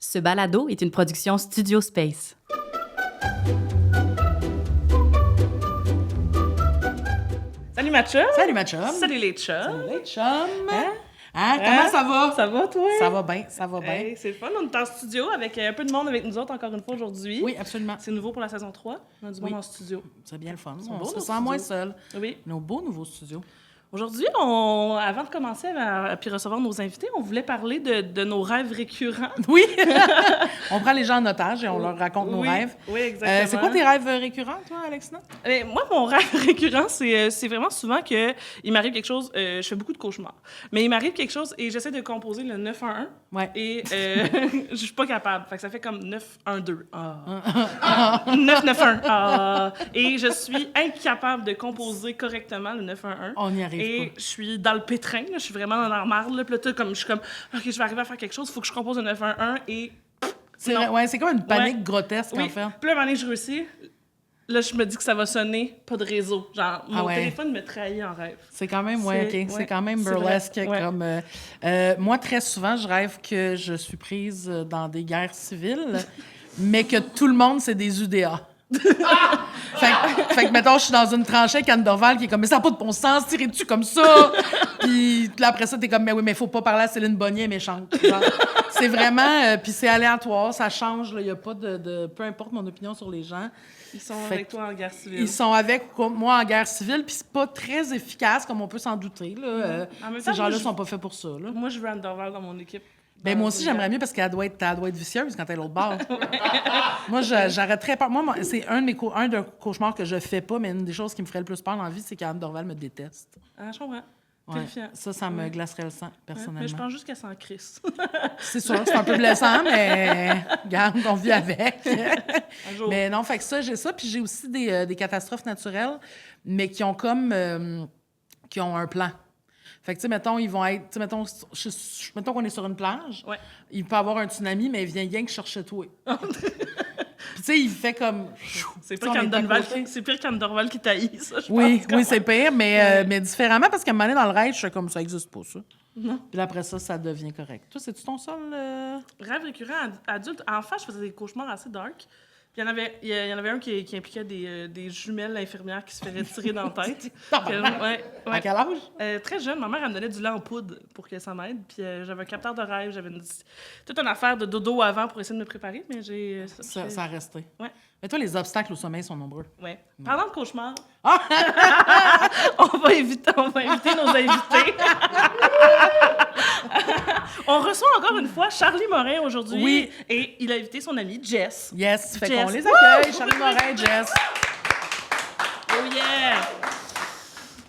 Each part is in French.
Ce balado est une production Studio Space. Salut ma chum! Salut ma chum! Salut les chums! Salut les chums! Comment ça va? Ça va, toi? Ça va bien, ça va bien. Hey, c'est le fun, on est en studio avec un peu de monde avec nous autres encore une fois aujourd'hui. Oui, absolument. C'est nouveau pour la saison 3, on a du monde en studio. C'est bien le fun. beaux, On nos se sent studios. moins seul. Oui. Nos beaux nouveaux studios. Aujourd'hui, avant de commencer puis recevoir nos invités, on voulait parler de nos rêves récurrents. Oui! On prend les gens en otage et on leur raconte nos rêves. Oui, exactement. C'est quoi tes rêves récurrents, toi, Alexina? Moi, mon rêve récurrent, c'est vraiment souvent que il m'arrive quelque chose. Je fais beaucoup de cauchemars. Mais il m'arrive quelque chose et j'essaie de composer le 911. Ouais. Et je suis pas capable. Fait que ça fait comme 912. 991. Et je suis incapable de composer correctement le 911. On n'y arrive Et pas. je suis dans le pétrin. Je suis vraiment dans la marde. Là. Puis là, je suis comme, OK, je vais arriver à faire quelque chose. Il faut que je compose le 911. Et C'est non. ouais, c'est comme une panique Ouais. grotesque, oui. en fait. Puis là, à un moment donné, je réussis. Là, je me dis que ça va sonner, pas de réseau. Genre, mon ouais. téléphone me trahit en rêve. C'est quand même, ouais, C'est- OK. ouais, C'est quand même c'est vrai. burlesque. Ouais. Comme, moi, très souvent, je rêve que je suis prise dans des guerres civiles, mais que tout le monde, c'est des UDA. fait que, mettons, je suis dans une tranchée avec Anne Dorval qui est comme, mais ça n'a pas de bon sens, tirer-tu comme ça? Puis là, après ça, t'es comme, mais oui, mais faut pas parler à Céline Bonnier, méchante. Genre, c'est vraiment, puis c'est aléatoire, ça change, il n'y a pas de. Peu importe mon opinion sur les gens. Ils sont Fait avec toi en guerre civile. Ils sont avec moi en guerre civile, puis c'est pas très efficace, comme on peut s'en douter. Là. En même Ces temps, gens-là moi, sont pas faits pour ça. Là. Moi, je veux Anne Dorval dans mon équipe. Ben, moi aussi, j'aimerais mieux parce qu'elle doit être vicieuse quand elle est l'autre bord. Moi, j'arrêterais pas. Moi, c'est un des cauchemars que je fais pas, mais une des choses qui me ferait le plus peur dans la vie, c'est qu'Anne Dorval me déteste. Ah, je comprends. Ouais. Terrifiant. Ça me glacerait le sang, personnellement. Mais je pense juste qu'elle s'en crisse. C'est sûr, c'est un peu blessant, mais regarde, on vit avec. Un jour. Mais non, fait que ça, j'ai ça. Puis j'ai aussi des catastrophes naturelles, mais qui ont comme... qui ont un plan. Fait que, tu sais, mettons, ils vont être... Tu sais, mettons qu'on est sur une plage. Ouais. Il peut y avoir un tsunami, mais il vient rien que chercher toi. Puis, tu sais, il fait comme... C'est Tu sais, pire on est qu'Anne à Dorval, côté. c'est pire qu'Anne Dorval qui taillit, ça, je Oui, pense. oui, c'est pire, mais différemment, parce qu'à un moment donné, dans le rêve, je suis comme, ça existe pas, ça. Non. Puis là, après ça, ça devient correct. Toi, c'est-tu ton seul... Rêve récurrent adulte. Enfant, je faisais des cauchemars assez dark. Puis il y en avait un qui impliquait des jumelles infirmières qui se feraient tirer dans la tête. À quel âge? Très jeune, ma mère, elle me donnait du lait en poudre pour que ça m'aide. Puis j'avais un capteur de rêve, j'avais toute une affaire de dodo avant pour essayer de me préparer, mais j'ai... Ça a resté. Ouais. Mais toi, les obstacles au sommeil sont nombreux. Ouais. Parlant de cauchemars, on va inviter nos invités. On reçoit encore une fois Charlie Morin aujourd'hui. Oui. Et il a invité son ami Jess. Yes, fait Jess. qu'on les accueille. Charlie Morin, Jess. Oh yeah!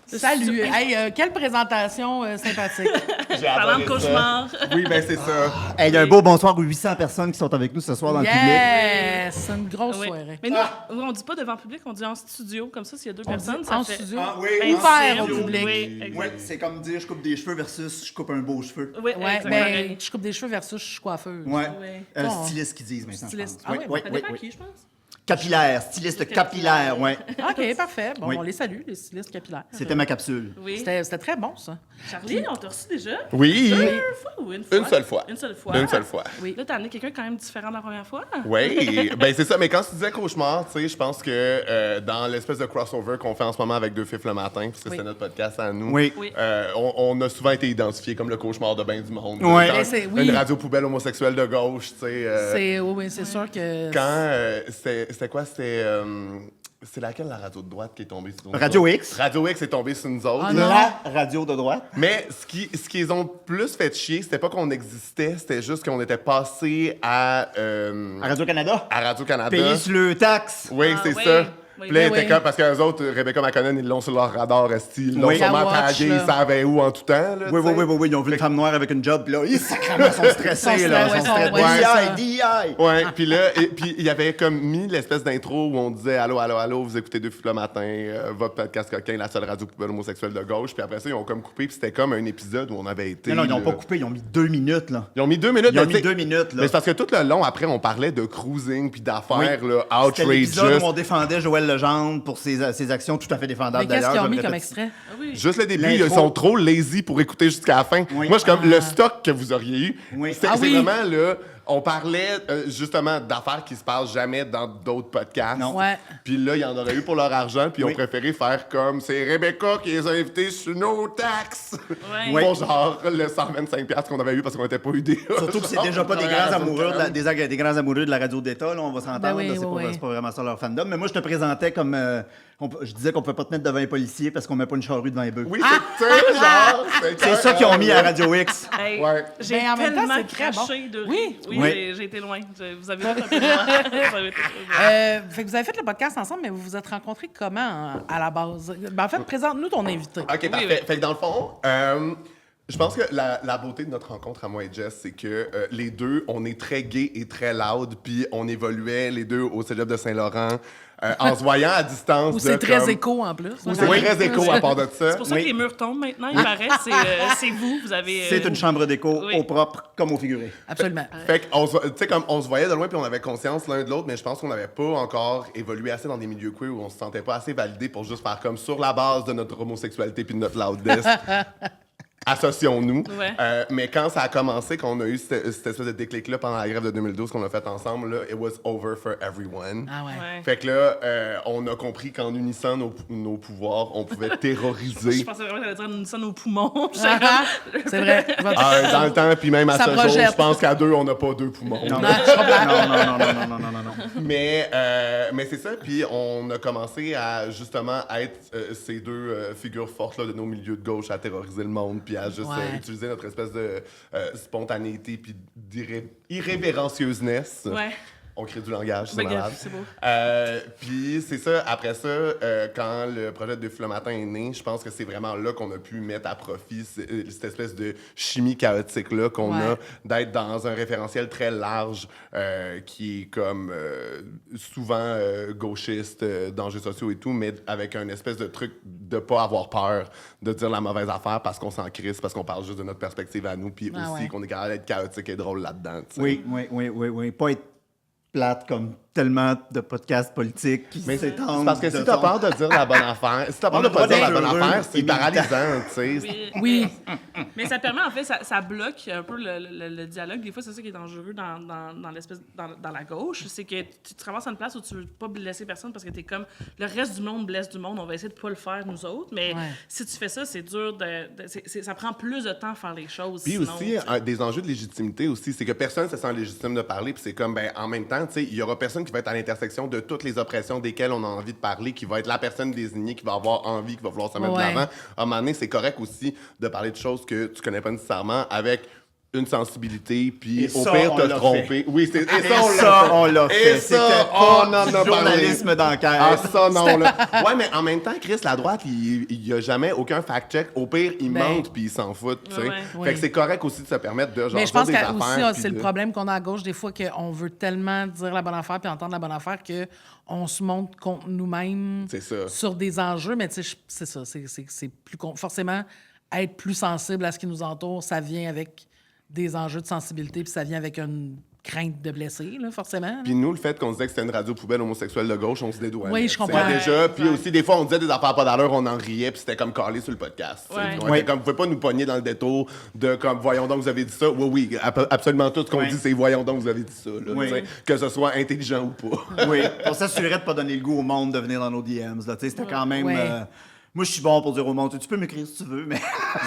Salut. Hey, quelle présentation sympathique. J'ai Parlant de adoré ça. cauchemars. Oui, ben c'est ça. Hey, il y a un beau bonsoir aux 800 personnes qui sont avec nous ce soir dans le public. Yes! C'est une grosse Oui. soirée. Mais nous, on dit pas devant le public, on dit en studio. Comme ça, s'il y a deux personnes, ça En fait... studio. Ah oui, Ouvert en au studio. public. Oui, exact. Ouais, c'est comme dire je coupe des cheveux versus je coupe un beau cheveu. Oui, Ouais, exact. ben, je coupe des cheveux versus je suis coiffeuse. Ouais. Ouais. Bon. Styliste qu'ils disent maintenant. Styliste. Je pense. Ah oui, Ouais, Ça ouais, dépend ouais. qui, je pense. Capillaire, styliste capillaire, ouais. OK, parfait. Bon, Oui. on les salue, les stylistes capillaires. C'était ma capsule. Oui. C'était très bon, ça. Charlie, on t'a reçu déjà? Oui, Deux fois ou une fois? une seule fois. Une seule fois. Une seule fois. Oui. Là, t'as amené quelqu'un quand même différent de la première fois. Oui, ben c'est ça. Mais quand tu disais cauchemar, tu sais, je pense que dans l'espèce de crossover qu'on fait en ce moment avec Deux Fifs le matin, parce que Oui. c'est notre podcast à nous, Oui. Oui. on a souvent été identifié comme le cauchemar de bain du monde. Ouais. Dans Oui. une radio poubelle homosexuelle de gauche, tu sais. Oui, c'est sûr que... Quand c'était quoi? C'est laquelle la radio de droite qui est tombée sur nous Radio autres? X. Radio X est tombée sur nous autres. Ah, là. La radio de droite. Mais ce qu'ils ont plus fait chier, c'était pas qu'on existait, c'était juste qu'on était passé À Radio-Canada. à Radio-Canada. Payé sur le taxe. Oui, Ah, c'est oui. ça. Oui. Puis là, Oui, était oui. comme, parce qu'eux autres, Rebecca McConnell, ils l'ont sur leur radar, esti. Ils l'ont Oui. sûrement La watch, tagué, là. ils savaient où en tout temps. Là, Oui, tu sais. oui. Ils ont vu une femme noire avec une job, puis là, ils sacrément sont stressés, là. Ouais, Ils sont stressés. ouais, c'est ça. DI. Ouais, puis là, puis il y avait comme mis l'espèce d'intro où on disait allô, allô, allô, vous écoutez Deux Fifs le matin, votre podcast coquin, la seule radio poubelle homosexuelle de gauche. Puis après ça, ils ont comme coupé, puis c'était comme un épisode où on avait été. Non, ils n'ont là. pas coupé, ils ont mis 2 minutes, là. Ils ont mis 2 minutes. Ils ont mais mis tu sais- 2 minutes, là. Mais c'est parce que tout le long, après, on parlait de cruising puis d'affaires, Oui. là, C'était l'épisode outrageous. où on défendait Joël Legendre pour ses actions tout à fait défendables, Mais qu'est-ce d'ailleurs. qu'ils ont je mis le comme répète. extrait? Ah oui. Juste le début, L'intro. ils sont trop lazy pour écouter jusqu'à la fin. Oui. Moi, je suis comme le stock que vous auriez eu. Oui. C'est Ah c'est oui. vraiment là. On parlait justement d'affaires qui se passent jamais dans d'autres podcasts. Non. Ouais. Puis là, il y en aurait eu pour leur argent, puis ils Oui. ont préféré faire comme c'est Rebecca qui les a invités sur nos taxes. Ouais. Pour genre le 125$ qu'on avait eu parce qu'on n'était pas UDA. Surtout que c'est déjà pas des grands amoureux des grands amoureux de la radio d'État, là, on va s'entendre. Ben oui, là, c'est oui, oui. pas vraiment ça leur fandom. Mais moi, je te présentais comme... je disais qu'on pouvait pas te mettre devant les policiers parce qu'on met pas une charrue devant les bœufs. Oui, c'est genre. C'est ça qu'ils ont mis à Radio X. Hey, Ouais. j'ai Ben, en même temps, tellement c'est très craché de rire. Oui. Oui, Oui. j'ai été loin. Vous avez été un peu loin. Vous avez été très loin. Fait que vous avez fait le podcast ensemble, mais vous vous êtes rencontrés comment à la base? Ben, en fait, présente-nous ton invité. OK, parfait. oui. Fait que dans le fond, je pense que la beauté de notre rencontre à moi et Jess, c'est que les deux, on est très gays et très loud, puis on évoluait les deux au cégep de Saint-Laurent en se voyant à distance. Où c'est très comme- écho en plus. Où c'est très écho à part de ça. C'est pour ça Oui. que les murs tombent maintenant, il paraît. C'est vous. Vous avez. C'est une chambre d'écho oui. au propre comme au figuré. Absolument. Fait qu'on tu sais, comme on se voyait de loin puis on avait conscience l'un de l'autre, mais je pense qu'on n'avait pas encore évolué assez dans des milieux queer où on se sentait pas assez validé pour juste faire comme sur la base de notre homosexualité puis de notre loudness. Associons-nous. Ouais. Mais quand ça a commencé, qu'on a eu cette espèce de déclic-là pendant la grève de 2012 qu'on a fait ensemble, là, it was over for everyone. Ah ouais. Ouais. Fait que là, on a compris qu'en unissant nos pouvoirs, on pouvait Je terroriser. pensais vraiment que t'allais dire ça nos poumons. J'étais Ah, comme- c'est vrai. Dans le temps, puis même à Ça ce jour, projette. je pense qu'à deux, on n'a pas deux poumons. Non, Non, je comprends. non. Mais c'est ça, puis on a commencé à justement être ces deux figures fortes là, de nos milieux de gauche à terroriser le monde, puis à juste Ouais. utiliser notre espèce de spontanéité puis d'irrévérencieusness. Ouais. On crée du langage, c'est Ben, malade. c'est beau. Puis c'est ça, après ça, quand le projet de Le Matin est né, je pense que c'est vraiment là qu'on a pu mettre à profit cette espèce de chimie chaotique-là qu'on Ouais. a, d'être dans un référentiel très large qui est comme souvent gauchiste, d'enjeux sociaux et tout, mais avec un espèce de truc de pas avoir peur de dire la mauvaise affaire parce qu'on s'en crisse, parce qu'on parle juste de notre perspective à nous, puis Ah aussi ouais. qu'on est capable d'être chaotique et drôle là-dedans. tu sais. Oui. Pas être plate comme tellement de podcasts politiques qui Mais c'est s'étendent. parce que si de t'as fond. peur de dire la bonne affaire, si t'as peur On de a pas le droit dire la d'être bonne heureux affaire, c'est et paralysant, tu sais. Oui. Mais ça permet, en fait, ça bloque un peu le dialogue. Des fois, c'est ça qui est dangereux dans l'espèce, dans la gauche. C'est que tu te ramasses à une place où tu veux pas blesser personne parce que t'es comme, le reste du monde blesse du monde, on va essayer de pas le faire, nous autres. Mais Ouais. si tu fais ça, c'est dur ça prend plus de temps à faire les choses. Puis sinon, aussi, des enjeux de légitimité aussi, c'est que personne se sent légitime de parler, puis c'est comme, ben, en même temps, tu sais, il y aura personne qui va être à l'intersection de toutes les oppressions desquelles on a envie de parler, qui va être la personne désignée, qui va avoir envie, qui va vouloir se mettre Ouais. de l'avant. À un moment donné, c'est correct aussi de parler de choses que tu connais pas nécessairement avec une sensibilité, puis Et au ça, pire on te l'a tromper. Oui, c'est Et ça, on l'a fait. Et ça, C'était on pas en a du parlé. journalisme d'enquête. Ah, ça, non, là. Ouais, mais en même temps, Chris, la droite, il y a jamais aucun fact-check. Au pire, ils Ben. mentent puis ils s'en foutent, tu sais. Ouais. Oui. Fait que c'est correct aussi de se permettre de genre Mais je pense dire des que aussi, affaires. c'est puis le de- problème qu'on a à gauche, des fois, qu'on veut tellement dire la bonne affaire puis entendre la bonne affaire qu'on se montre contre nous-mêmes C'est ça. sur des enjeux. Mais tu sais, c'est ça. C'est plus forcément être plus sensible à ce qui nous entoure, ça vient avec des enjeux de sensibilité puis ça vient avec une crainte de blesser, là, forcément. Puis nous, le fait qu'on disait que c'était une radio poubelle homosexuelle de gauche, on se dédouanait. Oui, je tu sais, comprends. déjà, puis Exact. aussi, des fois, on disait des affaires pas d'allure, on en riait, puis c'était comme calé sur le podcast. tu sais. Ouais. On était Oui. comme, vous pouvez pas nous pogner dans le détour de comme, voyons donc, vous avez dit ça. Oui, absolument tout ce qu'on Oui. dit, c'est voyons donc, vous avez dit ça. Là, Oui. tu sais, que ce soit intelligent ou pas. Oui, on s'assurait de pas donner le goût au monde de venir dans nos DMs. Là. Tu sais, c'était quand même... Ouais. moi, je suis bon pour dire au monde, tu peux m'écrire si tu veux, mais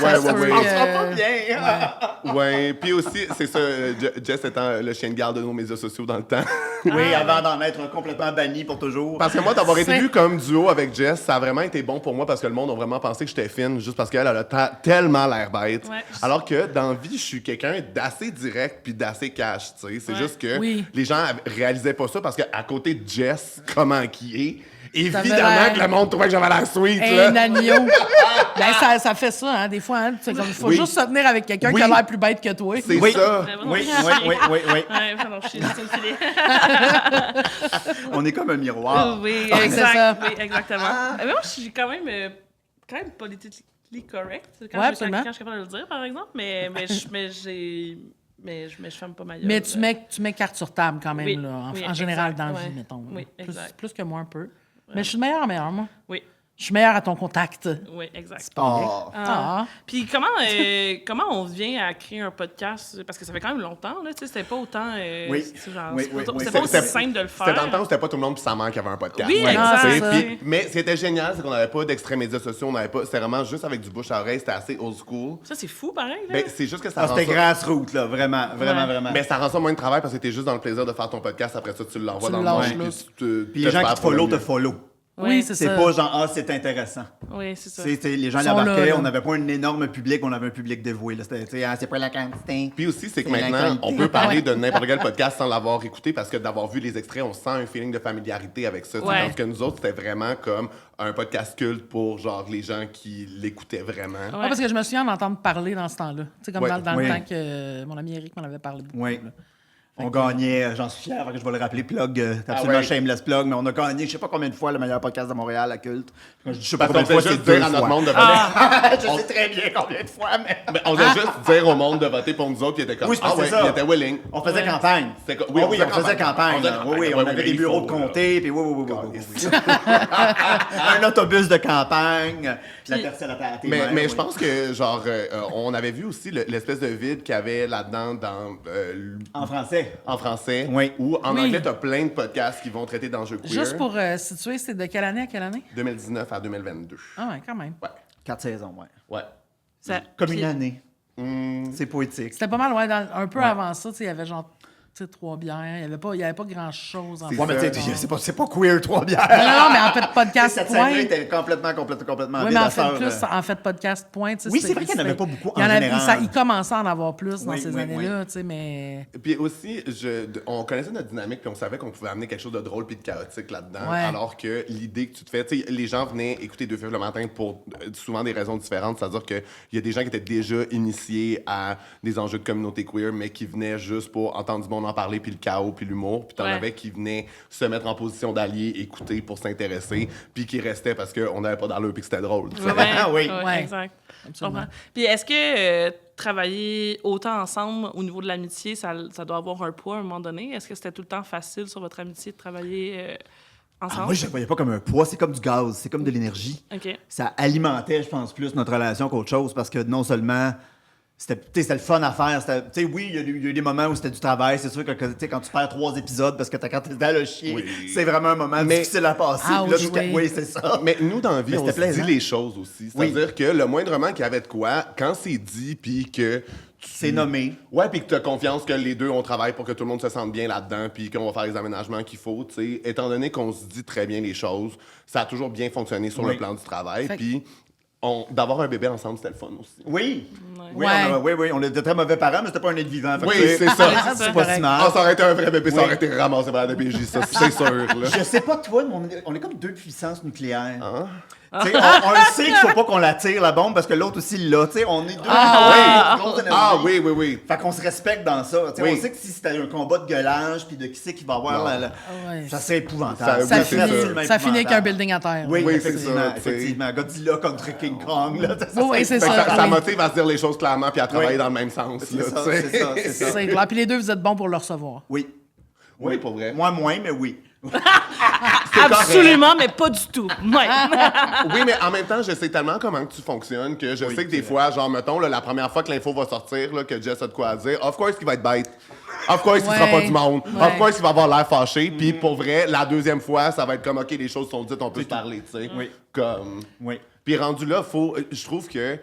Ouais, Ça se peut, ouais. on sera pas bien. Ouais, puis aussi, c'est ça, Jess étant le chien de garde de nos médias sociaux dans le temps. Oui, avant d'en être complètement banni pour toujours. Parce que moi, d'avoir été C'est- vu comme duo avec Jess, ça a vraiment été bon pour moi parce que le monde a vraiment pensé que j'étais fine juste parce qu'elle a tellement l'air bête. Ouais. Alors que dans la vie, je suis quelqu'un d'assez direct puis d'assez cash, tu sais. C'est Ouais. juste que Oui. les gens réalisaient pas ça parce qu'à côté de Jess, comment qui est, T'avais évidemment l'air- que le monde trouvait que j'avais l'air sweet, Un là. agneau. Ben, ça fait ça, hein, des fois. Hein, c'est comme, il faut Oui. juste se tenir avec quelqu'un Oui. qui a l'air plus bête que toi. C'est Oui. ça. Vraiment, Oui, chier. oui. Ouais, vraiment, chier, c'est le filet. On est comme un miroir. Oui, Ah, c'est ça. exact. Oui, exactement. Mais moi, je suis quand même politiquement correct quand, Ouais, je, absolument. quand je suis capable de le dire, par exemple. Mais je ferme pas ma gueule. Mais tu mets carte sur table quand même, Oui, là, oui, en général, exact, dans la ouais. vie, mettons. Oui, Plus, exact. plus que moi, un peu. Mais je suis de meilleure en meilleure, moi. Oui. Je suis meilleure à ton contact. Oui, exact. Oh. Puis comment on vient à créer un podcast? Parce que ça fait quand même longtemps, là, tu sais, c'était pas autant... Oui. c'est genre, Oui, oui, oui. c'était pas aussi simple de le faire. C'était dans le temps où c'était pas tout le monde puis sa mère qui avait un podcast. Oui, Ouais, exact. tu sais, ça. puis- mais c'était génial, c'est qu'on n'avait pas d'extraits médias sociaux, on n'avait pas. C'était vraiment juste avec du bouche à oreille, c'était assez old school. Ça, c'est fou, pareil, là. Ben, c'est juste que ça rend C'était ça. grassroots, là, vraiment, vraiment, Ouais. vraiment. Mais ça rend ça moins de travail parce que t'es juste dans le plaisir de faire ton podcast, après ça tu l'envoies Tu dans le lâches monde. là. Puis les gens qui te follow te follow. Oui, c'est C'est ça. pas genre, ah, c'est intéressant. Oui, c'est ça. Les gens Ils sont l'embarquaient, là. on n'avait pas un énorme public, on avait un public dévoué. Là. C'était, tu sais, ah, c'est pas la quantité. Puis aussi, c'est que C'est la maintenant, qualité. on peut parler de n'importe quel podcast sans l'avoir écouté parce que d'avoir vu les extraits, on sent un feeling de familiarité avec ça. Tu sais, Ouais. Tandis que nous autres, c'était vraiment comme un podcast culte pour genre les gens qui l'écoutaient vraiment. Ouais. Ouais, parce que je me souviens d'entendre parler dans ce temps-là. Tu sais, comme Ouais. dans Oui. le temps que mon ami Eric m'en avait parlé beaucoup. Oui. là. On gagnait, j'en suis fier, fait que je vais le rappeler, plug, absolument ouais. shameless plug, mais on a gagné, je sais pas combien de fois, le meilleur podcast de Montréal, à Culte. Je sais pas Parce qu'on combien de fait fois, juste c'est deux dire à notre fois. monde de voter. Je sais très bien combien de fois, mais... Mais on faisait juste dire au monde de voter pour nous autres, puis ils étaient comme Oui, c'est parce que c'est ça. ils étaient willing. On faisait campagne. C'était co- Oui, oui, on faisait campagne. On faisait là. campagne. Oui, on Oui, avait mais des il bureaux faut, de là. comté, puis oui. Un autobus de campagne, la personne à ta Mais je pense que, genre, on avait vu aussi l'espèce de vide qu'il y avait là-dedans En français. en français. Oui. Ou en Oui. anglais, t'as plein de podcasts qui vont traiter d'enjeux queer. Juste pour situer, c'est de quelle année à quelle année? 2019 à 2022. Ah ouais, quand même. Ouais. 4 saisons, ouais. Ouais. Ça- Comme puis- une année. C'est poétique. C'était pas mal, ouais. Un peu avant ça, tu sais, il y avait genre, tu sais, 3 bières. Il y avait pas grand-chose en C'est fait. Ouais, mais ça. tu sais, c'est pas queer, 3 bières. Non, mais en fait, podcast Cette point. scène-là était complètement Oui, vide mais à en fait, sort, plus, en fait, podcast point. Tu sais, Oui, c'est vrai qu'il y en avait pas beaucoup, Il y en en avait, général. il commençait à en avoir plus dans Oui, ces oui, années-là, tu sais, mais. Puis aussi, on connaissait notre dynamique, puis on savait qu'on pouvait amener quelque chose de drôle puis de chaotique là-dedans. Ouais. Alors que l'idée que tu te fais, tu sais, les gens venaient écouter Deux Fèves le matin pour souvent des raisons différentes. C'est-à-dire qu'il y a des gens qui étaient déjà initiés à des enjeux de communauté queer, mais qui venaient juste pour entendre du monde en parler, puis le chaos, puis l'humour. Puis t'en Ouais. avais qui venaient se mettre en position d'allié, écouter pour s'intéresser, puis qui restaient parce qu'on n'avait pas d'allure puis que c'était drôle. tu sais. Ouais, Ah oui. Ouais. Exact. Je Absolument. comprends. Puis est-ce que travailler autant ensemble au niveau de l'amitié, ça doit avoir un poids à un moment donné? Est-ce que c'était tout le temps facile sur votre amitié de travailler ensemble? Moi, je ne voyais pas comme un poids, c'est comme du gaz, c'est comme de l'énergie. OK. Ça alimentait, je pense, plus notre relation qu'autre chose parce que non seulement c'était le fun à faire, oui, il y a eu des moments où c'était du travail, c'est sûr que tu sais, quand tu perds 3 épisodes parce que t'as quand t'es dans le chien, Oui. c'est vraiment un moment difficile à passer. Ah, Puis là, oui. oui, c'est ça. Mais nous, dans la vie, Mais on c'était se dit plaisant. les choses aussi. C'est-à-dire que le moindrement qu'il y avait de quoi, quand c'est dit, puis que C'est nommé. ouais, puis que tu as confiance que les deux, on travaille pour que tout le monde se sente bien là-dedans, puis qu'on va faire les aménagements qu'il faut, tu sais. Étant donné qu'on se dit très bien les choses, ça a toujours bien fonctionné sur Oui. le plan du travail. Fait que- Puis d'avoir un bébé ensemble, c'était le fun aussi. Oui. Oui, Ouais. oui, on était très mauvais parents, mais c'était pas un être vivant. Fait que, Oui, tu sais, c'est ça. c'est C'est pas correct. si mal. Ah, ça aurait été un vrai bébé, ça Oui. aurait été ramassé par la DPJ, ça, c'est sûr. Là. Je sais pas, toi, mais on est comme deux puissances nucléaires. Hein? Tu sais, on le sait qu'il faut pas qu'on la tire, la bombe, parce que l'autre aussi l'a. Tu sais, on est deux. Grosse énergie. Ah oui, oui, oui. Fait qu'on se respecte dans ça. Tu sais, Oui. On sait que si c'était un combat de gueulage, puis de qui c'est qui va avoir, Non. Ouais. ça serait épouvantable. Ça- Ça oui, c'est finit, ça. ça finit avec un building à terre. Oui, Oui, effectivement. c'est ça, tu sais. Effectivement. Godzilla contre King Kong. Là, Oui, c'est Fait que ça. ça oui. motive à se dire les choses clairement puis à travailler Oui. dans le même sens. C'est là, ça, tu sais. c'est ça, c'est ça. C'est clair. Puis les deux, vous êtes bons pour le recevoir. Oui. Oui, pour vrai. Moi, moins, mais oui. Absolument, mais pas du tout. Ouais. Oui, mais en même temps, je sais tellement comment que tu fonctionnes que je sais que des fois, genre, mettons, là, la première fois que l'info va sortir, là, que Jess a de quoi à dire, of course qu'il va être bête. Of course qu'il Ouais. sera pas du monde. Ouais. Of course qu'il va avoir l'air fâché. Puis pour vrai, la deuxième fois, ça va être comme, OK, les choses sont dites, on peut se parler, tu sais. Oui. Comme... Oui. Puis rendu là, je trouve que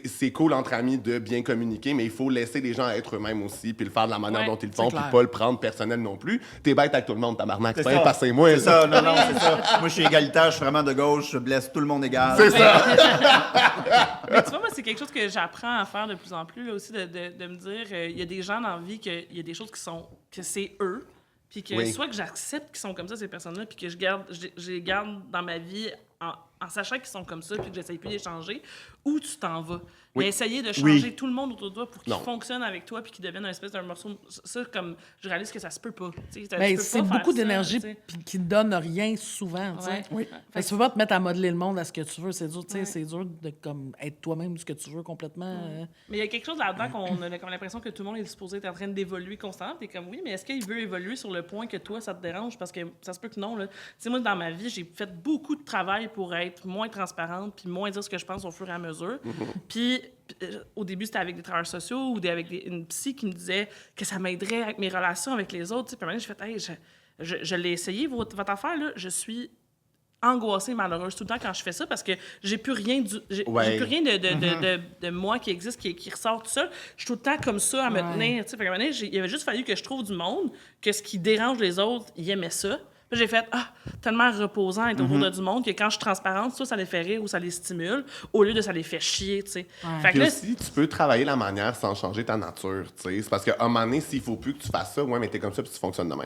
c'est cool entre amis de bien communiquer, mais il faut laisser les gens être eux-mêmes aussi, puis le faire de la manière Ouais, dont ils le font, c'est puis clair. pas le prendre personnel non plus. T'es bête avec tout le monde, tabarnak. C'est C'est pas ça. un passez-moi. C'est ça, non, c'est ça. Moi, je suis égalitaire, je suis vraiment de gauche, je blesse tout le monde égal. C'est ça. Mais tu vois, moi, c'est quelque chose que j'apprends à faire de plus en plus, là, aussi, de me dire, il y a des gens dans la vie, qu'il y a des choses que c'est eux, puis que Oui. soit que j'accepte qu'ils sont comme ça, ces personnes-là, puis que je les garde dans ma vie en sachant qu'ils sont comme ça, puis que j'essaye plus d'échanger, ou tu t'en vas. Oui. Mais essayer de changer Oui. tout le monde autour de toi pour qu'ils Non. fonctionnent avec toi, puis qu'ils deviennent un espèce d'un morceau. Ça, comme, je réalise que ça se peut pas. Tu sais, Ben, tu peux c'est pas faire beaucoup ça, d'énergie tu sais. puis qui ne donne rien souvent, tu sais. Ouais. Oui. Fait que tu peux pas te mettre à modeler le monde à ce que tu veux, c'est dur, tu sais, Ouais. c'est dur de comme être toi-même ce que tu veux complètement. Mais il y a quelque chose là-dedans qu'on a comme l'impression que tout le monde est supposé être en train d'évoluer constamment. T'es comme, oui, mais est-ce qu'il veut évoluer sur le point que toi, ça te dérange? Parce que ça se peut que non. Là. Tu sais, moi, dans ma vie, j'ai fait beaucoup de travail pour être être moins transparente puis moins dire ce que je pense au fur et à mesure. Puis au début, c'était avec des travailleurs sociaux ou avec une psy qui me disait que ça m'aiderait avec mes relations avec les autres. Puis à un moment donné, j'ai fait « Hey, je l'ai essayé, votre affaire, là, je suis angoissée, malheureuse tout le temps quand je fais ça parce que j'ai plus rien, j'ai plus rien de moi qui existe, qui ressort tout seul. Je suis tout le temps comme ça à me tenir. Fait qu'à un moment donné, il avait juste fallu que je trouve du monde, que ce qui dérange les autres, ils aimaient ça. Puis j'ai fait tellement reposant être autour de du monde que quand je suis transparente, ça les fait rire ou ça les stimule, au lieu de ça les fait chier, tu sais. Fait que Puis là, aussi, tu peux travailler la manière sans changer ta nature, tu sais. C'est parce qu'à un moment donné, s'il faut plus que tu fasses ça, ouais, mais t'es comme ça puis tu fonctionnes de même.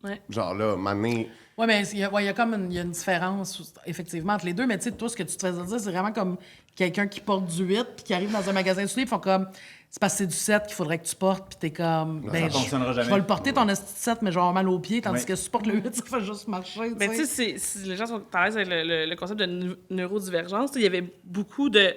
ouais. Genre là, à un moment donné... Oui, mais il y a comme une différence, effectivement, entre les deux. Mais tu sais, toi, ce que tu te faisais dire, c'est vraiment comme quelqu'un qui porte du 8 puis qui arrive dans un magasin de souliers, ils font comme... C'est parce que c'est du 7 qu'il faudrait que tu portes, puis t'es comme... ça fonctionnera jamais. Je vais le porter, ton esti de 7, mais je vais avoir mal aux pieds, tandis que si tu portes le 8, ça fait juste marcher, Mais tu sais, si les gens sont à l'aise avec le concept de neurodivergence, il y avait beaucoup de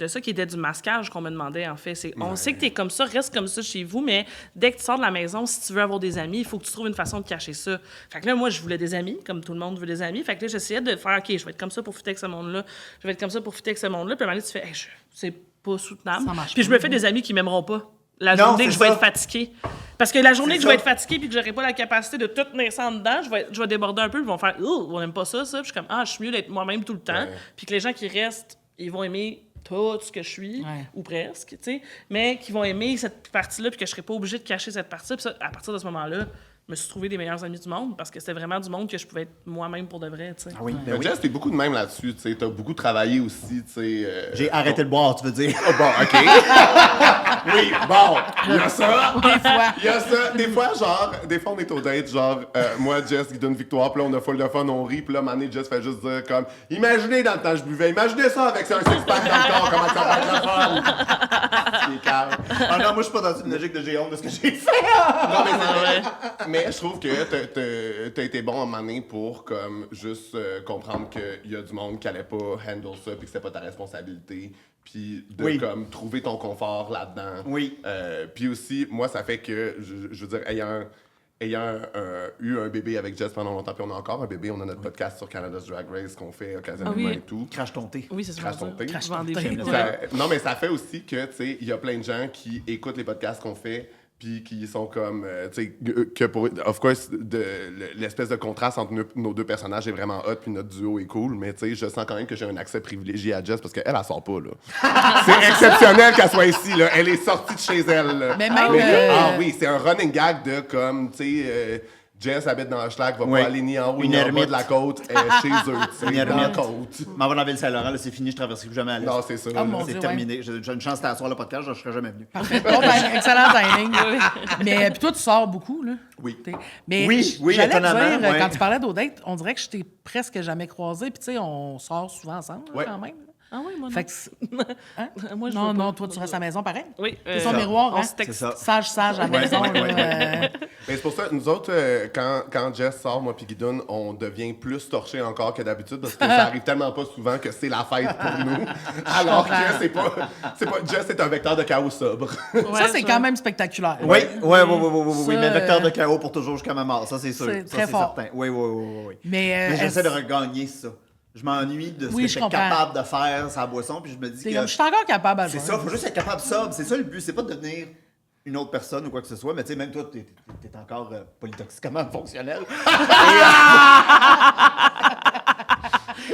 ça qui était du masquage qu'on me demandait, en fait. On sait que t'es comme ça, reste comme ça chez vous, mais dès que tu sors de la maison, si tu veux avoir des amis, il faut que tu trouves une façon de cacher ça. Fait que là, moi, je voulais des amis, comme tout le monde veut des amis. Fait que là, j'essayais de faire, OK, je vais être comme ça pour fitter avec ce monde-là. Je vais être comme ça pour fitter avec ce monde-là. Puis à un moment donné, tu fais, hey, c'est pas soutenable. Ça marche Puis je pas. me fais des amis qui m'aimeront pas. La Non, journée que c'est je vais ça. être fatiguée. Parce que la journée C'est que je vais ça. être fatiguée puis que j'aurai pas la capacité de tout tenir ça en dedans, je vais déborder un peu, ils vont faire on n'aime pas ça. Puis je suis comme je suis mieux d'être moi-même tout le temps. Puis que les gens qui restent, ils vont aimer tout ce que je suis, ou presque, tu sais, mais qui vont aimer cette partie-là puis que je serai pas obligée de cacher cette partie-là. Puis ça, à partir de ce moment-là, je me suis trouvé les meilleurs amis du monde parce que c'était vraiment du monde que je pouvais être moi-même pour de vrai, tu sais. Ah oui, ben Mais oui. Jess, t'es beaucoup de même là-dessus, tu sais. T'as beaucoup travaillé aussi, tu sais. J'ai arrêté de boire, tu veux dire. Oh, bon, OK. Oui, bon, il y a ça. Des fois. Il y a ça. Des fois, on est au date, genre, moi, Jess, qui donne victoire, puis là, on a full de fun, on rit, puis là, Mané, Jess fait juste dire comme, imaginez dans le temps que je buvais, imaginez ça avec un six-pack dans le corps, comment ça va être le fun. C'est calme. Ah non, moi, je suis pas dans une logique de j'ai honte de ce que j'ai fait. Non, mais c'est vrai. Mais je trouve que t'as été bon à un moment donné pour, comme, juste comprendre qu'il y a du monde qui allait pas handle ça, puis que c'était pas ta responsabilité. Puis de comme trouver ton confort là-dedans. Oui. Puis aussi, moi, ça fait que, je veux dire, ayant eu un bébé avec Jess pendant longtemps, puis on a encore un bébé, on a notre podcast sur Canada's Drag Race qu'on fait occasionnellement et tout. Crache ton thé. Oui, c'est ça. Crache ton thé. Crache Je vends des ton thé. films. Non, mais ça fait aussi que, tu sais, il y a plein de gens qui écoutent les podcasts qu'on fait, puis qui sont comme, tu sais, que pour, of course, l'espèce de contraste entre nos deux personnages est vraiment hot, puis notre duo est cool, mais tu sais, je sens quand même que j'ai un accès privilégié à Jess, parce qu'elle, elle sort pas, là. C'est exceptionnel qu'elle soit ici, là. Elle est sortie de chez elle, là. Mais même, Oui, c'est un running gag de, comme, tu sais... Jess habite dans Hochelag, va Oui. pas aller ni en haut Une ni en bas ermite. de la côte, chez eux, tu Une sais, dans la ermite. côte. M'en va dans Ville-Saint-Laurent, là, c'est fini, je traverserai plus jamais à l'est. Non, c'est ça. Ah, mon C'est Dieu, terminé. J'ai une chance d'asseoir le podcast, je ne serais jamais venu. Parfait. Bon, ben, excellent timing. Mais puis toi, tu sors beaucoup, là. Oui. Mais Oui, oui, j'allais te étonnamment, dire, ouais. quand tu parlais d'Odette, on dirait que je t'ai presque jamais croisé. Puis tu sais, on sort souvent ensemble, là, Ouais. quand même. Ah oui, moi, non. Fait que hein? Moi, je non, veux pas. non, toi, tu restes à la maison pareil. Oui. C'est son ça. miroir, On hein? se texte. C'est ça. Sage à la maison. ouais, là, ouais. Mais c'est pour ça, nous autres, quand Jess sort, moi puis Guidoune, on devient plus torchés encore que d'habitude parce que ça arrive tellement pas souvent que c'est la fête pour nous. Alors que c'est pas Jess est un vecteur de chaos sobre. Ça, c'est quand même spectaculaire. Oui, oui, Ça, mais vecteur de chaos pour toujours jusqu'à ma mort, ça c'est sûr. c'est Ça, très fort. certain. Oui. Mais, Mais j'essaie de regagner ça. Je m'ennuie de ce Oui, que je j'étais comprends. capable de faire sans boisson, puis je me dis c'est que comme, je suis encore capable à c'est jouer. ça, faut juste être capable sobre. C'est ça le but, c'est pas de devenir une autre personne ou quoi que ce soit, mais tu sais, même toi, t'es encore polytoxiquement fonctionnel.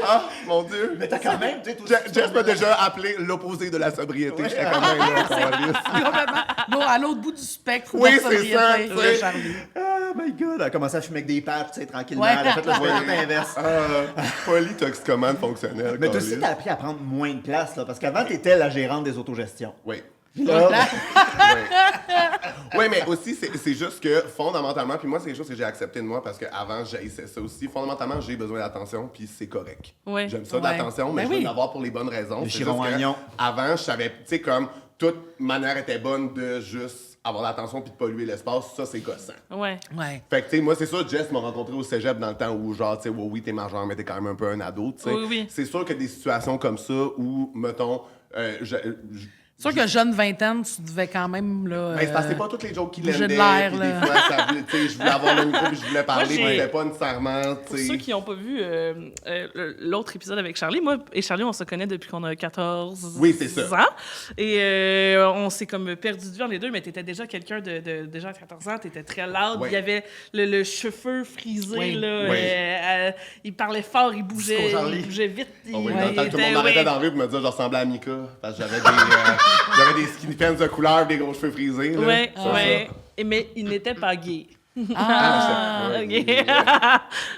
Ah, mon Dieu! Mais t'as quand même, tu sais, tout ça. Jess m'a déjà appelé l'opposé de la sobriété. J'étais quand même là, câlisse. Complètement. Non, à l'autre bout du spectre. Oui, de la c'est sobriété, ça, c'est tu sais. Charlie. Oh my god, elle a commencé à fumer avec des patchs, tu sais, tranquillement. Ouais. Elle a fait le chemin inverse. Polytoxicomane fonctionnel. Mais toi aussi, câlisse. t'as appris à prendre moins de place, là, parce qu'avant, t'étais la gérante des autogestions. Oui. Là, Oui, mais aussi, c'est juste que fondamentalement, puis moi, c'est quelque chose que j'ai accepté de moi parce qu'avant, j'haïssais ça aussi. Fondamentalement, j'ai besoin d'attention, puis c'est correct. Ouais. J'aime ça, de Ouais. l'attention, mais Ben je veux oui. en avoir pour les bonnes raisons. Les C'est chirons juste que oignons. Avant, je savais, tu sais, comme toute manière était bonne de juste avoir l'attention puis de polluer l'espace, ça, c'est gossant. Ouais. Ouais. Fait que, tu sais, moi, c'est sûr, Jess m'a rencontré au cégep dans le temps où, genre, tu sais, oui, t'es majeur, mais t'es quand même un peu un ado, tu sais. Oui. C'est sûr que des situations comme ça où, mettons, C'est sûr que jeune vingtaine, tu devais quand même, là... Ben, c'est parce que c'est pas toutes les jokes qui bouger de l'aimaient. l'air, Puis là. des fois, je voulais avoir le micro puis je voulais parler, j'ai- mais c'était pas nécessairement, Pour ceux qui n'ont pas vu l'autre épisode avec Charlie, moi et Charlie, on se connaît depuis qu'on a 14 Oui, c'est ça. ans. Et on s'est comme perdu de vue entre les deux, mais tu étais déjà quelqu'un déjà à 14 ans, tu étais très loud. Oui. Il y avait le cheveu frisé, Oui. là, Oui. il parlait fort, il Disco bougeait Charlie. vite. Ah oui, il dans le temps que tout le monde était- m'arrêtait oui. dans la rue pour me dire que je ressemblais à Mika. Parce que j'avais des skinny pants de couleur, des gros cheveux frisés. Là. Ouais, Ça, ouais. Mais il n'était pas gay. Ah! ça. Ok. Ouais,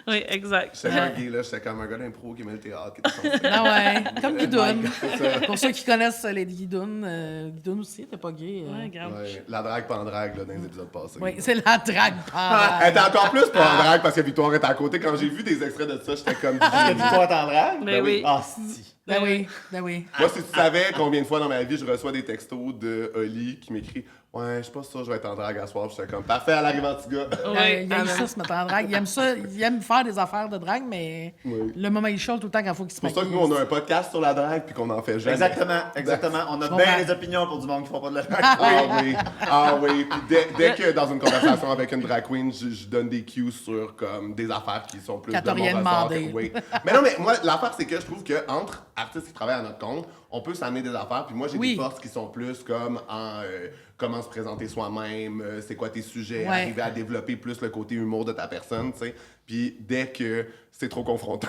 Oui, exact. J'étais pas gay, là. J'étais comme un gars d'impro qui aimait le théâtre. Qui était censé- Ah ouais, comme Guidoune. C'est ça. Pour ceux qui connaissent les Guidounes, Guidoune aussi, t'es pas gay. Ouais, regarde. Ouais, la drague pas en drague là, dans les épisodes passés. Oui, c'est la drague. Elle était encore plus pas en drague parce que Victoire était à côté. Quand j'ai vu des extraits de ça, j'étais comme... Est-ce que toi, t'en drague? Ben oui. Ah, si. Ben oui, ben oui. Moi, si tu savais combien de fois dans ma vie je reçois des textos de Oli qui m'écrit « Ouais, je suis pas sûr je vais être en drague à soir. » Puis j'étais comme « Parfait, à l'arrivée Antigua. » Ouais, Il aime ça, se mettre en drague. Il aime ça, il aime faire des affaires de drague, mais Oui. le moment il chiale tout le temps quand il faut qu'il se C'est pour ça que maquille. nous, on a un podcast sur la drague puis qu'on en fait jamais. Exactement. On a comprends. bien des opinions pour du monde qui font pas de la drague. Ah oui. Puis dès que dans une conversation avec une drag queen, je donne des cues sur comme des affaires qui sont plus Quand de t'as mon rien ressort. demandé. Oui. Mais non, mais moi, l'affaire, c'est que je trouve qu'entre artistes qui travaillent à notre compte, on peut s'amener des affaires. Puis moi, j'ai Oui. des forces qui sont plus comme en comment se présenter soi-même, c'est quoi tes sujets, Ouais. arriver à développer plus le côté humour de ta personne, tu sais. Puis dès que c'est trop confrontant,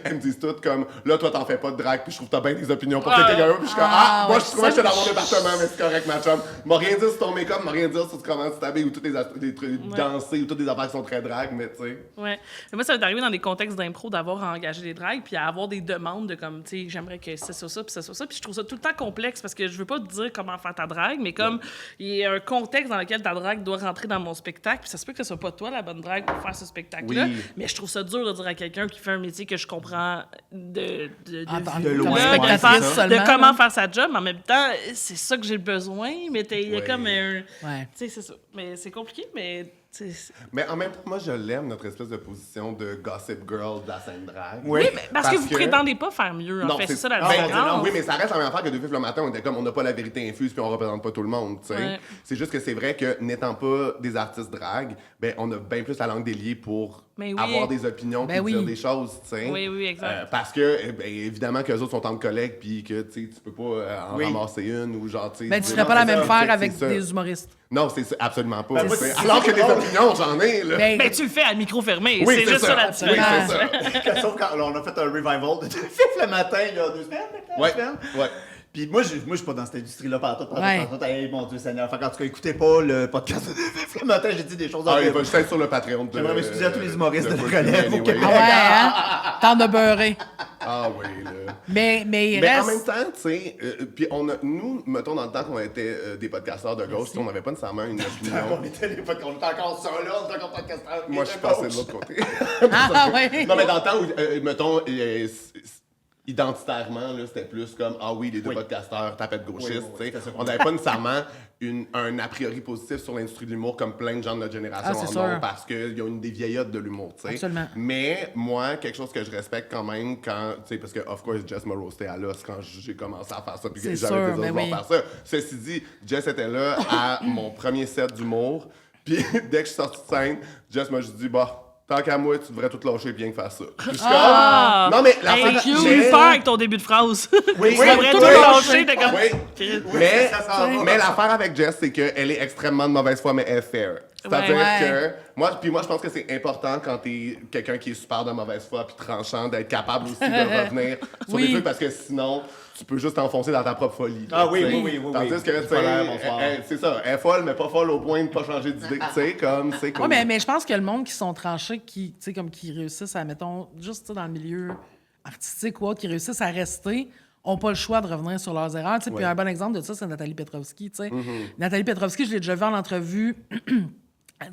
elles me disent toutes comme là, toi, t'en fais pas de drague, puis je trouve que t'as bien des opinions pour quelqu'un d'autre. Puis je suis comme moi, ouais, je trouvais que ça, j'étais dans mon département, mais c'est correct, ma chum. M'a rien dit sur ton make-up, m'a rien dit sur comment tu t'habilles ou toutes les trucs danser ou toutes des affaires qui sont très drague, mais tu sais. Ouais. Mais moi, ça m'est arrivé dans des contextes d'impro d'avoir engagé des dragues puis à avoir des demandes de comme, tu sais, j'aimerais que ça soit ça, puis ça soit ça. Puis je trouve ça tout le temps complexe parce que je veux pas te dire comment faire ta drague, mais comme il y a un contexte dans lequel ta drague doit rentrer dans mon spectacle, puis ça se peut que ce soit pas toi la bonne drague pour faire ce spectacle-là. Oui. Mais je trouve ça dur de dire à quelqu'un qui fait un métier que je comprends de Attends, vue, de loin, comme ouais, spectatrice faire- seulement, de comment là. faire sa job, mais en même temps, c'est ça que j'ai besoin, mais il y a Ouais. comme un... Ouais. Tu sais, c'est ça. Mais c'est compliqué, mais... tu sais, Mais en même temps, moi, je l'aime, notre espèce de position de gossip girl de la scène drague. Oui. Oui, mais parce que vous prétendez pas faire mieux, en fait. C'est ça la Ben, différence. oui, mais ça reste la même affaire que Deux Fifs le matin. On était comme, on n'a pas la vérité infuse puis on représente pas tout le monde, tu sais. Ouais. C'est juste que c'est vrai que n'étant pas des artistes drague, ben, on a bien plus la langue déliée pour Mais oui. avoir des opinions Ben puis oui. dire des choses, tu sais. Oui, oui, exact. Parce que, ben, évidemment, qu'eux autres sont en collègue puis que, tu sais, tu peux pas en Oui. ramasser une ou genre, tu sais. Ben, tu dire, ferais pas non, la c'est même ça, faire c'est avec ça. des humoristes. Non, c'est ça, absolument pas. Ben, moi, tu sais. c'est- Alors que des opinions, j'en ai, là. Ben, Ben, tu le fais à micro fermé. Oui, c'est c'est juste ça. ça la Oui, différence. c'est ça. Sauf quand là, on a fait un revival de Fif le matin, il y a 2 semaines, maintenant, Ouais, 2 semaines. ouais. Puis moi, je suis pas dans cette industrie-là partout. Ouais. Hey, mon Dieu Seigneur. Fait qu'en tout cas, écoutez pas le podcast de Fif le matin, j'ai dit des choses Ah, il va horribles. juste être sur le Patreon de... J'aimerais m'excuser à tous les humoristes de la relève au Anyway. Québec. Ah ouais, hein? T'en as beurré. Ah oui, là. Mais il Mais en reste... même temps, tu sais, puis nous, mettons, dans le temps qu'on était des podcasteurs de gauche, tu sais, on n'avait pas nécessairement une opinion. On était encore ça là, on était encore podcasteurs. Moi, je suis passé de l'autre côté. Ah ouais. Non, mais dans le temps où, mettons, identitairement, là, c'était plus comme, ah oui, les deux Oui. podcasteurs, tapette gauchiste, Oui, tu sais. c'était ça. On n'avait pas nécessairement un a priori positif sur l'industrie de l'humour comme plein de gens de notre génération Ah, c'est en ont, sûr. parce qu'il y a une des vieillottes de l'humour, tu sais. Absolument. Mais moi, quelque chose que je respecte quand même quand, tu sais, parce que, of course, Jess m'a roasté à l'os quand j'ai commencé à faire ça, puis que C'est j'avais sûr, plaisir de mais voir oui. faire ça. Ceci dit, Jess était là à mon premier set d'humour, puis dès que je suis sorti de scène, Jess m'a juste dit, bah, tant qu'à moi, tu devrais tout lâcher et bien que faire ça. Puis je suis Ah! comme, non, mais la Hey, fin- j'ai eu peur avec ton début de phrase. Oui, Tu devrais tout oui, lâcher, t'es comme... oui. Mais, ça s'en va. mais l'affaire avec Jess, c'est qu'elle est extrêmement de mauvaise foi, mais elle est fair. C'est-à-dire Ouais. que moi, je pense que c'est important quand t'es quelqu'un qui est super de mauvaise foi puis tranchant, d'être capable aussi de revenir sur Oui. des trucs parce que sinon, tu peux juste t'enfoncer dans ta propre folie. Ah oui, tu sais. oui. Tandis que, tu sais, Bipolaire, bonsoir. c'est ça, elle est folle, mais pas folle au point de pas changer d'idée. Tu sais, comme, c'est cool. Ouais, mais je pense que le monde qui sont tranchés, qui, tu sais, comme qui réussissent à, mettons, juste tu sais, dans le milieu artistique ou autre, qui réussissent à rester, n'ont pas le choix de revenir sur leurs erreurs. Tu sais. Puis un bon exemple de ça, c'est Nathalie Petrovski. Tu sais. Nathalie Petrovski, je l'ai déjà vue en entrevue, tu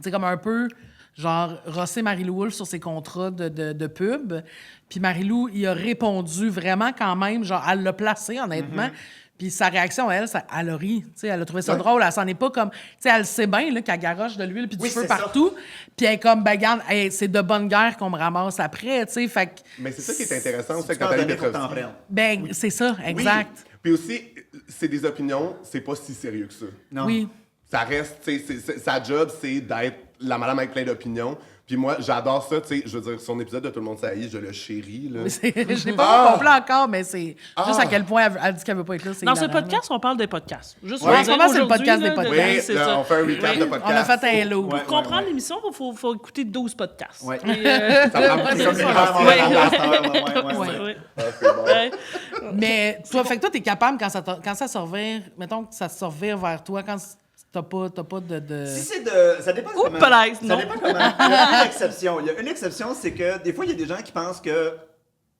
sais, comme un peu, genre, rosser Marie-Lou Wolfe sur ses contrats de pub. Puis Marie-Lou, il a répondu vraiment quand même, genre, elle l'a placé, honnêtement. Puis sa réaction, elle a ri. Tu sais, elle a trouvé ça drôle. Elle s'en est pas comme... Tu sais, elle sait bien là, qu'elle garoche de l'huile puis du feu c'est ça. partout. Puis elle est comme, ben regarde, hey, c'est de bonne guerre qu'on me ramasse après, tu sais. Fait que... Mais c'est ça qui est intéressant, Si c'est tu quand peux en Nathalie donner, faut que t'en Petrovski... prennes. Ben, c'est ça, exact. Oui. Puis aussi, c'est des opinions, c'est pas si sérieux que ça. Non. Oui. Ça reste, tu sais, sa job, c'est d'être la madame avec plein d'opinions. Puis moi, j'adore ça, tu sais, je veux dire, son épisode de Tout le monde saillit, je le chéris, là. Je l'ai pas complet encore, mais c'est juste à quel point elle dit qu'elle veut pas être là. C'est Dans ce hilarant, podcast, on parle des podcasts. Juste Ouais, pour dire, en ce moment, c'est le aujourd'hui, podcast là, des podcasts. Oui, c'est là, ça. on fait un recap de là. podcast. On a fait un hello. Pour comprendre l'émission, il faut écouter 12 podcasts. Ouais. Ça prend beaucoup de Comme temps. c'est vraiment Ouais. Ouais. Ouais. Ah, c'est bon. Ouais. Mais toi, fait que toi, t'es capable quand ça se revire, mettons que ça se revire vers toi, quand t'as pas de... Si c'est de. Ça dépend comment. peut-être, Ça non. dépend comment. Il y a une exception. Il y a une exception, c'est que des fois, il y a des gens qui pensent que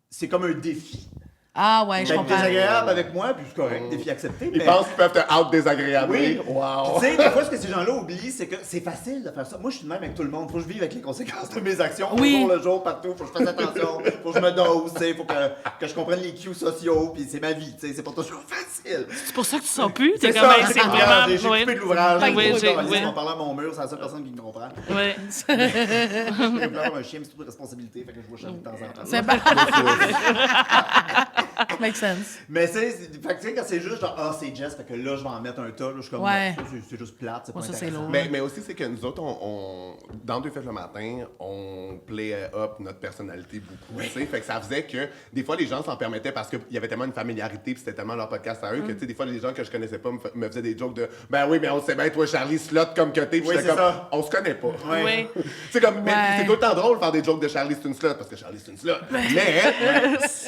c'est comme un défi. Ah ouais, je D'être comprends. désagréable avec moi, puis c'est correct, défi accepté. Ils mais- pensent qu'ils peuvent te out désagréable. Oui. Wow. Tu sais, des fois, ce que ces gens-là oublient, c'est que c'est facile de faire ça. Moi, je suis de même avec tout le monde. Faut que je vive avec les conséquences de mes actions. Oui. Au jour le jour, partout. Faut que je fasse attention. Faut que je me dose. Tu sais, faut que je comprenne les cues sociaux. Puis c'est ma vie. Tu sais, c'est pas toujours facile. C'est pour ça que tu sors plus. T'es C'est comme, ça. hey, c'est Regarde, vraiment. J'ai coupé de l'ouvrage. Oui, En parlant à mon mur, c'est la seule personne qui me comprend. Ouais. J'ai pleuré un chien, mais c'est toute responsabilité. Fait que je vois Charlie de temps en temps. C'est bon. Make sense. Mais fait que tu sais, quand c'est juste genre, ah, c'est Jess, fait que là, je vais en mettre un tas. Là, je suis comme, Ouais. non, c'est juste plate. C'est pas Ouais, ça, c'est intéressant. lourd. Mais aussi, c'est que nous autres, dans Deux Fêtes le matin, on play up notre personnalité beaucoup. Tu sais, fait que ça faisait que des fois, les gens s'en permettaient parce qu'il y avait tellement une familiarité puis c'était tellement leur podcast à eux que, tu sais, des fois, les gens que je connaissais pas me faisaient des jokes de ben oui, mais on sait bien, toi, Charlie, slot comme que t'es. Puis Oui, j'étais c'est comme, ça. on se connaît pas. Ouais. C'est comme, mais Ouais. c'est tout le temps drôle de faire des jokes de Charlie, c'est une slot parce que Charlie, c'est une slot. Mais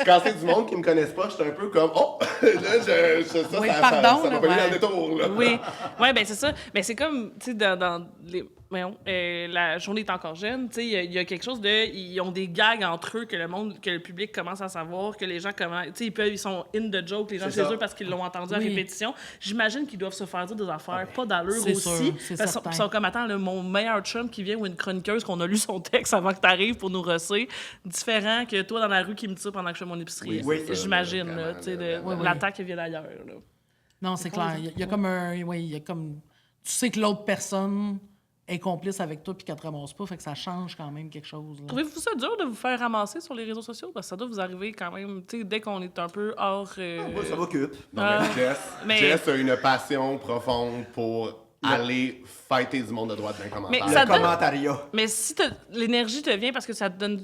quand c'est du monde qui me connaissent pas, j'étais un peu comme, oh, là, ça, Oui, ça pardon, m'a là, pas mis dans ouais. le détour. Là. Oui, ouais, ben c'est ça. Mais c'est comme, tu sais, dans les. Voyons, la journée est encore jeune, tu sais, il y a quelque chose de. Ils ont des gags entre eux que le public commence à savoir, que les gens commencent. Tu sais, ils sont in the joke, les gens C'est chez ça. eux parce qu'ils l'ont entendu à Oui. répétition. J'imagine qu'ils doivent se faire dire des affaires pas d'allure C'est aussi. sûr, c'est Parce certain. qu'ils sont comme, attends, là, mon meilleur chum qui vient ou une chroniqueuse qu'on a lu son texte avant que t'arrives pour nous rosser, différent que toi dans la rue qui me tire pendant que je fais mon épicerie. Oui, c'est ça, J'imagine, là, là, vraiment, tu sais, là, vraiment. l'attaque vient d'ailleurs, là. Non, c'est clair. Il y a comme un... Oui, il y a comme... Tu sais que l'autre personne est complice avec toi puis qu'elle te ramasse pas, fait que ça change quand même quelque chose. Là. Trouvez-vous ça dur de vous faire ramasser sur les réseaux sociaux? Parce que ça doit vous arriver quand même, tu sais, dès qu'on est un peu hors... Moi, ça m'occupe. Non, mais mais- Jess a une passion profonde pour aller fighter du monde de droite dans les commentaires. Mais ça Le donne- commentariat. Mais si l'énergie te vient parce que ça te donne...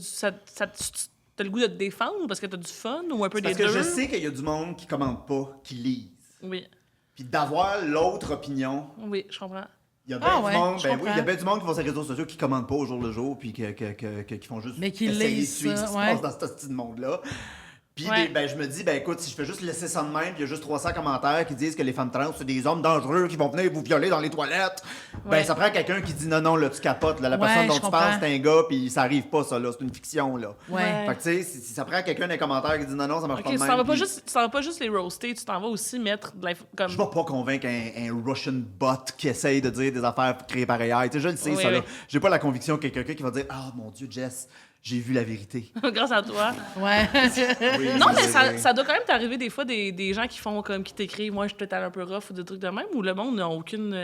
T'as le goût de te défendre parce que t'as du fun ou un peu Parce des que deux? je sais qu'il y a du monde qui commente pas, qui lise. Oui, Puis d'avoir l'autre opinion, oui, je comprends. il y a bien Ah du ouais, monde, je ben oui, il y a comprends. bien du monde qui vont sur les réseaux sociaux qui commentent pas au jour le jour puis qui font juste Mais qui essayer de lisent suivre ça, ce qui se ouais. passe dans ce petit monde-là. Puis Ouais. ben, je me dis, ben écoute, si je fais juste laisser ça de même, puis il y a juste 300 commentaires qui disent que les femmes trans, c'est des hommes dangereux qui vont venir vous violer dans les toilettes, Ouais. ben ça prend quelqu'un qui dit non, non, là, tu capotes, là, la Ouais, personne dont je tu parles, comprends. c'est un gars, puis ça arrive pas, ça, là, c'est une fiction, là. Ouais. Fait que tu sais, si ça prend quelqu'un dans les commentaires qui dit non, non, ça marche OK, pas de tu même. t'en vas puis- pas juste les roaster, tu t'en vas aussi mettre de comme... Je vais pas convaincre un Russian bot qui essaye de dire des affaires créées par AI. Tu sais, je le sais, Oui, ça, là. oui. J'ai pas la conviction qu'il y a quelqu'un qui va dire « Ah, mon Dieu, Jess, j'ai vu la vérité. Grâce à toi. Ouais. Non, mais ça doit quand même t'arriver des fois des gens qui font comme qui t'écrivent, moi je suis peut-être un peu rough ou des trucs de même, où le monde n'a aucune